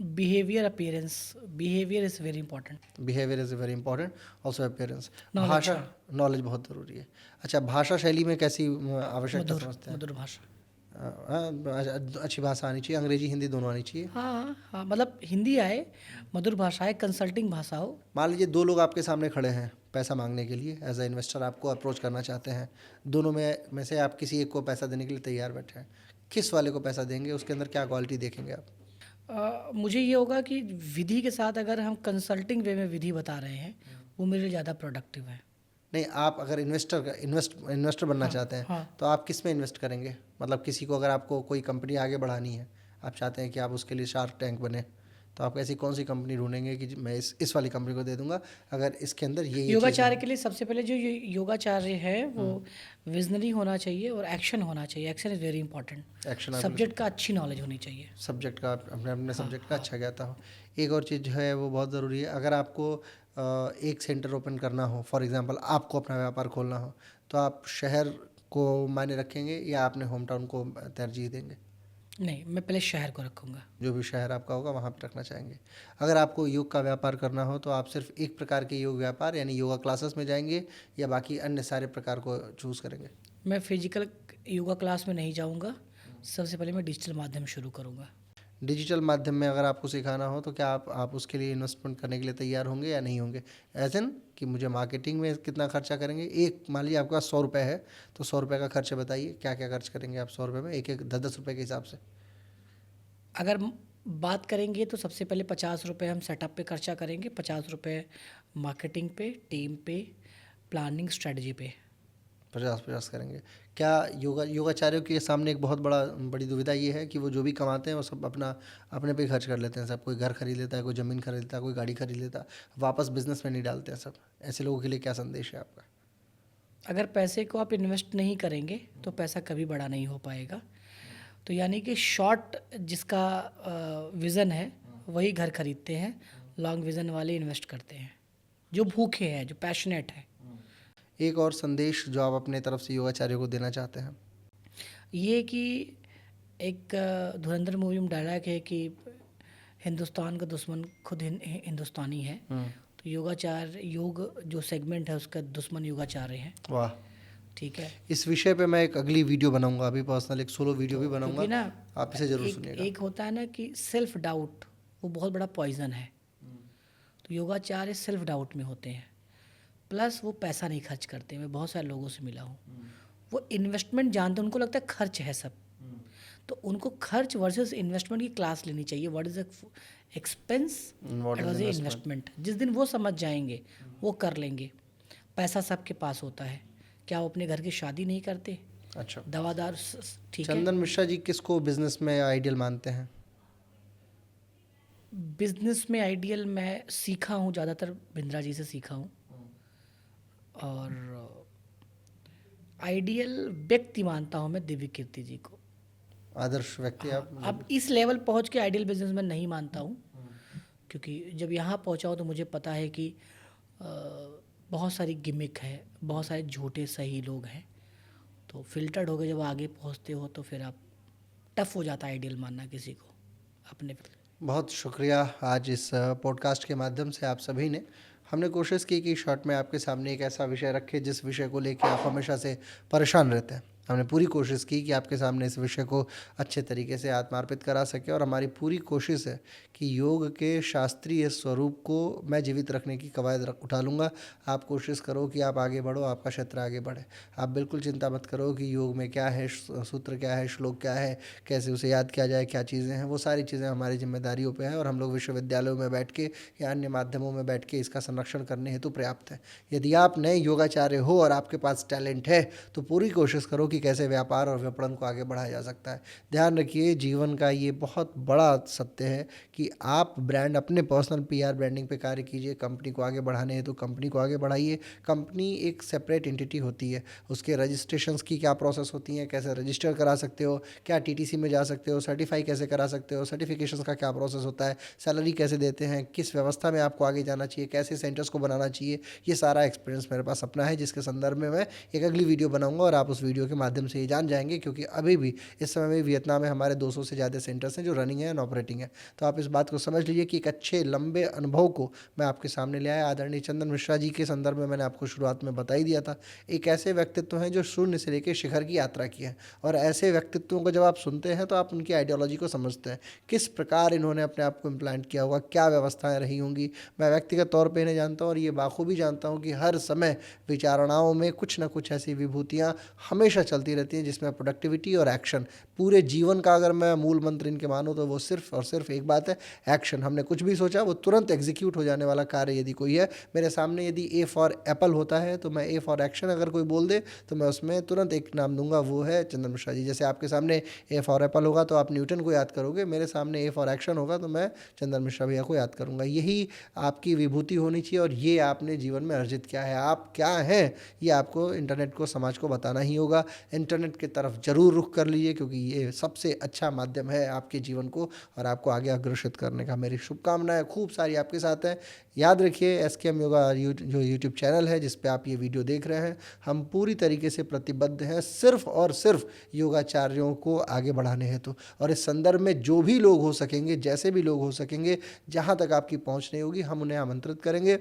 Behaviour, appearance. Behaviour is very important. Behaviour is very important, also appearance. Knowledge, भाषा, हाँ। नॉलेज बहुत ज़रूरी है। अच्छा, भाषा शैली में कैसी आवश्यकता मधुर, समझते हैं? मधुर भाषा। अच्छी भाषा आनी चाहिए, अंग्रेजी हिंदी दोनों आनी चाहिए। हाँ हाँ, मतलब हिंदी आए, मधुर भाषा है, कंसल्टिंग भाषा हो। मान लीजिए 2 लोग आपके सामने खड़े हैं पैसा मांगने के लिए, एज अ इन्वेस्टर आपको अप्रोच करना चाहते हैं, दोनों में से आप किसी एक को पैसा देने के लिए तैयार बैठे हैं, किस वाले को पैसा देंगे? उसके अंदर क्या क्वालिटी देखेंगे आप? मुझे ये होगा कि विधि के साथ अगर हम कंसल्टिंग वे में विधि बता रहे हैं, वो मेरे लिए ज़्यादा प्रोडक्टिव है। नहीं, आप अगर इन्वेस्टर बनना चाहते हैं, हाँ। तो आप किस में इन्वेस्ट करेंगे? मतलब किसी को, अगर आपको कोई कंपनी आगे बढ़ानी है, आप चाहते हैं कि आप उसके लिए शार्क टैंक बने, तो आप ऐसी कौन सी कंपनी ढूंढेंगे कि मैं इस वाली कंपनी को दे दूंगा अगर इसके अंदर ये योगाचार्य के लिए सबसे पहले जो योगाचार्य है वो विजनरी होना चाहिए और एक्शन होना चाहिए। Action is very important. Action, subject का अच्छी नॉलेज होनी चाहिए। सब्जेक्ट का, अपने अपने सब्जेक्ट का अच्छा ज्ञाता हो। एक और चीज़ जो है वो बहुत ज़रूरी है, अगर आपको एक सेंटर ओपन करना हो, फॉर एग्जांपल आपको अपना व्यापार खोलना हो, तो आप शहर को मायने रखेंगे या अपने होम टाउन को तरजीह देंगे? नहीं, मैं पहले शहर को रखूँगा। जो भी शहर आपका होगा वहाँ पे रखना चाहेंगे। अगर आपको योग का व्यापार करना हो तो आप सिर्फ एक प्रकार के योग व्यापार यानी योगा क्लासेस में जाएंगे या बाकी अन्य सारे प्रकार को चूज़ करेंगे? मैं फिजिकल योगा क्लास में नहीं जाऊँगा, सबसे पहले मैं डिजिटल माध्यम शुरू करूँगा। डिजिटल माध्यम में अगर आपको सिखाना हो तो क्या आप उसके लिए इन्वेस्टमेंट करने के लिए तैयार होंगे या नहीं होंगे? एज इन कि मुझे मार्केटिंग में कितना खर्चा करेंगे? एक मान लीजिए आपके पास 100 रुपये है, तो 100 रुपये का खर्चा बताइए, क्या क्या खर्च करेंगे आप 100 रुपये में, एक 10-10 रुपये के हिसाब से? अगर बात करेंगे तो सबसे पहले 50 रुपये हम सेटअप पे खर्चा करेंगे, 50 रुपये मार्केटिंग पे, टीम पे, प्लानिंग, स्ट्रेटजी पे। 50-50 करेंगे। क्या योगाचार्यों के सामने एक बहुत बड़ी दुविधा ये है कि वो जो भी कमाते हैं वो सब अपना अपने पे ही खर्च कर लेते हैं सब। कोई घर खरीद लेता है, कोई ज़मीन खरीद लेता है, कोई गाड़ी खरीद लेता है, वापस बिजनेस में नहीं डालते हैं सब। ऐसे लोगों के लिए क्या संदेश है आपका? अगर पैसे को आप इन्वेस्ट नहीं करेंगे तो पैसा कभी बड़ा नहीं हो पाएगा। तो यानी कि शॉर्ट जिसका विज़न है वही घर खरीदते हैं, लॉन्ग विज़न वाले इन्वेस्ट करते हैं, जो भूखे हैं, जो पैशनेट है। एक और संदेश जो आप अपने तरफ से योगाचार्यों को देना चाहते हैं? ये कि एक धुरंधर मूवी में डायलॉग है कि हिंदुस्तान का दुश्मन खुद हिंदुस्तानी है। तो योग जो सेगमेंट है उसका दुश्मन योगाचार्य हैं। वाह। ठीक है। इस विषय पे मैं एक अगली वीडियो बनाऊंगा, अभी पर्सनल एक सोलो वीडियो भी क्योंकि बनाऊंगा, ना आप इसे ज़रूर सुनिएगा। एक होता है ना कि सेल्फ डाउट, वो बहुत बड़ा पॉइजन है। तो योगाचार्य सेल्फ डाउट में होते हैं, प्लस वो पैसा नहीं खर्च करते। मैं बहुत सारे लोगों से मिला हूँ, वो इन्वेस्टमेंट जानते हैं, उनको लगता है खर्च है सब। तो उनको खर्च वर्सेस इन्वेस्टमेंट की क्लास लेनी चाहिए। What is expense, What is what is investment? Investment. जिस दिन वो समझ जाएंगे वो कर लेंगे। पैसा सबके पास होता है, क्या वो अपने घर की शादी नहीं करते? अच्छा, दवादार ठीक है। चंदन मिश्रा जी किसको बिजनेस में आइडियल मानते हैं? बिजनेस में आइडियल मैं सीखा हूँ, ज़्यादातर बिंद्रा जी से सीखा हूँ। और आइडियल व्यक्ति मानता हूँ मैं दिव्य कीर्ति जी को। आदर्श व्यक्ति आप? अब इस लेवल पहुँच के आइडियल बिजनेसमैन नहीं मानता हूँ, क्योंकि जब यहाँ पहुँचा हूँ तो मुझे पता है कि बहुत सारी गिमिक है, बहुत सारे झूठे सही लोग हैं। तो फिल्टर्ड होकर जब आगे पहुँचते हो तो फिर आप टफ हो जाता है आइडियल मानना किसी को अपने। बहुत शुक्रिया। आज इस पॉडकास्ट के माध्यम से आप सभी ने, हमने कोशिश की कि शॉर्ट में आपके सामने एक ऐसा विषय रखें जिस विषय को लेकर आप हमेशा से परेशान रहते हैं। हमने पूरी कोशिश की कि आपके सामने इस विषय को अच्छे तरीके से आत्मार्पित करा सके, और हमारी पूरी कोशिश है कि योग के शास्त्रीय स्वरूप को मैं जीवित रखने की कवायद उठा लूँगा। आप कोशिश करो कि आप आगे बढ़ो, आपका क्षेत्र आगे बढ़े। आप बिल्कुल चिंता मत करो कि योग में क्या है, सूत्र क्या है, श्लोक क्या है, कैसे उसे याद किया जाए, क्या चीज़ें हैं। वो सारी चीज़ें हमारी जिम्मेदारियों पे हैं, और हम लोग विश्वविद्यालयों में बैठ के या अन्य माध्यमों में बैठ के इसका संरक्षण करने हेतु पर्याप्त है। यदि आप नए योगाचार्य हो और आपके पास टैलेंट है तो पूरी कोशिश करो कि कैसे व्यापार और विपणन को आगे बढ़ाया जा सकता है। ध्यान रखिए, जीवन का ये बहुत बड़ा सत्य है कि आप ब्रांड, अपने पर्सनल पीआर ब्रांडिंग पे कार्य कीजिए। कंपनी को आगे बढ़ाने हेतु कंपनी को आगे बढ़ाइए। कंपनी एक सेपरेट एंटिटी होती है, उसके रजिस्ट्रेशंस की क्या प्रोसेस होती है, कैसे रजिस्टर करा सकते हो, क्या टीटीसी में जा सकते हो, सर्टिफाई कैसे करा सकते हो, सर्टिफिकेशंस का क्या प्रोसेस होता है, सैलरी कैसे देते हैं, किस व्यवस्था में आपको आगे जाना चाहिए, कैसे सेंटर्स को बनाना चाहिए, ये सारा एक्सपीरियंस मेरे पास अपना है, जिसके संदर्भ में मैं एक अगली वीडियो बनाऊंगा और आप उस वीडियो के माध्यम से ये जान जाएंगे। क्योंकि अभी भी इस समय में वियतनाम में हमारे 200 से ज़्यादा सेंटर्स हैं जो रनिंग है एंड ऑपरेटिंग है। तो आप इस बात को समझ लीजिए कि एक अच्छे लंबे अनुभव को मैं आपके सामने ले आया। आदरणीय चंदन मिश्रा जी के संदर्भ में मैंने आपको शुरुआत में बता ही दिया था। एक ऐसे व्यक्तित्व हैं जो शून्य से लेकर शिखर की यात्रा की है, और ऐसे व्यक्तित्वों को जब आप सुनते हैं तो आप उनकी आइडियोलॉजी को समझते हैं, किस प्रकार इन्होंने अपने आप को इम्प्लांट किया होगा, क्या व्यवस्थाएं रही होंगी। मैं व्यक्तिगत तौर पे इन्हें जानता हूँ, और ये बाखूबी जानता हूँ कि हर समय विचारणाओं में कुछ ना कुछ ऐसी विभूतियाँ हमेशा चलती रहती हैं जिसमें प्रोडक्टिविटी और एक्शन, पूरे जीवन का अगर मैं मूल मंत्र इनके मानूँ तो वो सिर्फ और सिर्फ एक बात है, एक्शन। हमने कुछ भी सोचा वो तुरंत एग्जीक्यूट हो जाने वाला कार्य यदि कोई है मेरे सामने, यदि ए फॉर एप्पल होता है तो मैं ए फॉर एक्शन अगर कोई बोल दे तो मैं उसमें तुरंत एक नाम दूंगा, वो है चंदन मिश्रा जी। जैसे आपके सामने ए फॉर एप्पल होगा तो आप न्यूटन को याद करोगे, मेरे सामने ए फॉर एक्शन होगा तो मैं चंदन मिश्रा भैया को याद करूंगा। यही आपकी विभूति होनी चाहिए, और ये आपने जीवन में अर्जित किया है। आप क्या हैं ये आपको इंटरनेट को, समाज को बताना ही होगा। इंटरनेट की तरफ जरूर रुख कर लीजिए, क्योंकि ये सबसे अच्छा माध्यम है आपके जीवन को और आपको आगे अग्रसर करने का। मेरी शुभकामनाएं खूब सारी आपके साथ हैं। याद रखिए, SKM योगा जो यूट्यूब चैनल है जिस पे आप ये वीडियो देख रहे हैं, हम पूरी तरीके से प्रतिबद्ध हैं सिर्फ और सिर्फ योगाचार्यों को आगे बढ़ाने हेतु। और इस संदर्भ में जो भी लोग हो सकेंगे, जैसे भी लोग हो सकेंगे, जहाँ तक आपकी पहुँच नहीं होगी, हम उन्हें आमंत्रित करेंगे।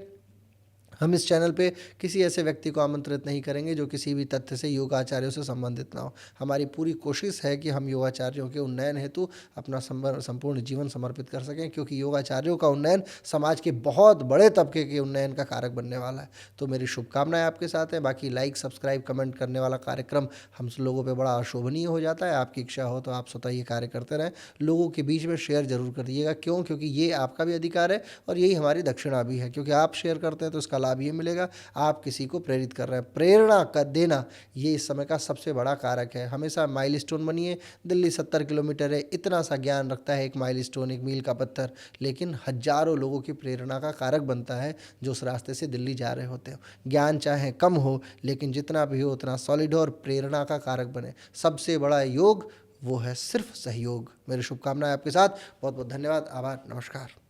हम इस चैनल पे किसी ऐसे व्यक्ति को आमंत्रित नहीं करेंगे जो किसी भी तथ्य से योगाचार्यों से संबंधित ना हो। हमारी पूरी कोशिश है कि हम योगाचार्यों के उन्नयन हेतु अपना संपूर्ण जीवन समर्पित कर सकें, क्योंकि योगाचार्यों का उन्नयन समाज के बहुत बड़े तबके के उन्नयन का कारक बनने वाला है। तो मेरी शुभकामनाएं आपके साथ हैं। बाकी लाइक, सब्सक्राइब, कमेंट करने वाला कार्यक्रम हम लोगों पर बड़ा अशोभनीय हो जाता है। आपकी इच्छा हो तो आप स्वतः ये कार्य करते रहें। लोगों के बीच में शेयर जरूर कर दिएगा। क्यों? क्योंकि ये आपका भी अधिकार है और यही हमारी दक्षिणा भी है, क्योंकि आप शेयर करते हैं तो इसका लाभ लाभ ये मिलेगा, आप किसी को प्रेरित कर रहे हैं। प्रेरणा कर देना ये इस समय का सबसे बड़ा कारक है। हमेशा माइलस्टोन बनिए। दिल्ली 70 किलोमीटर है, इतना सा ज्ञान रखता है एक माइलस्टोन, एक मील का पत्थर, लेकिन हजारों लोगों की प्रेरणा का कारक बनता है जो उस रास्ते से दिल्ली जा रहे होते हो। ज्ञान चाहे कम हो, लेकिन जितना भी हो उतना सॉलिड हो और प्रेरणा का कारक बने। सबसे बड़ा योग वो है सिर्फ सहयोग। मेरी शुभकामनाएं आपके साथ। बहुत बहुत धन्यवाद, आभार, नमस्कार।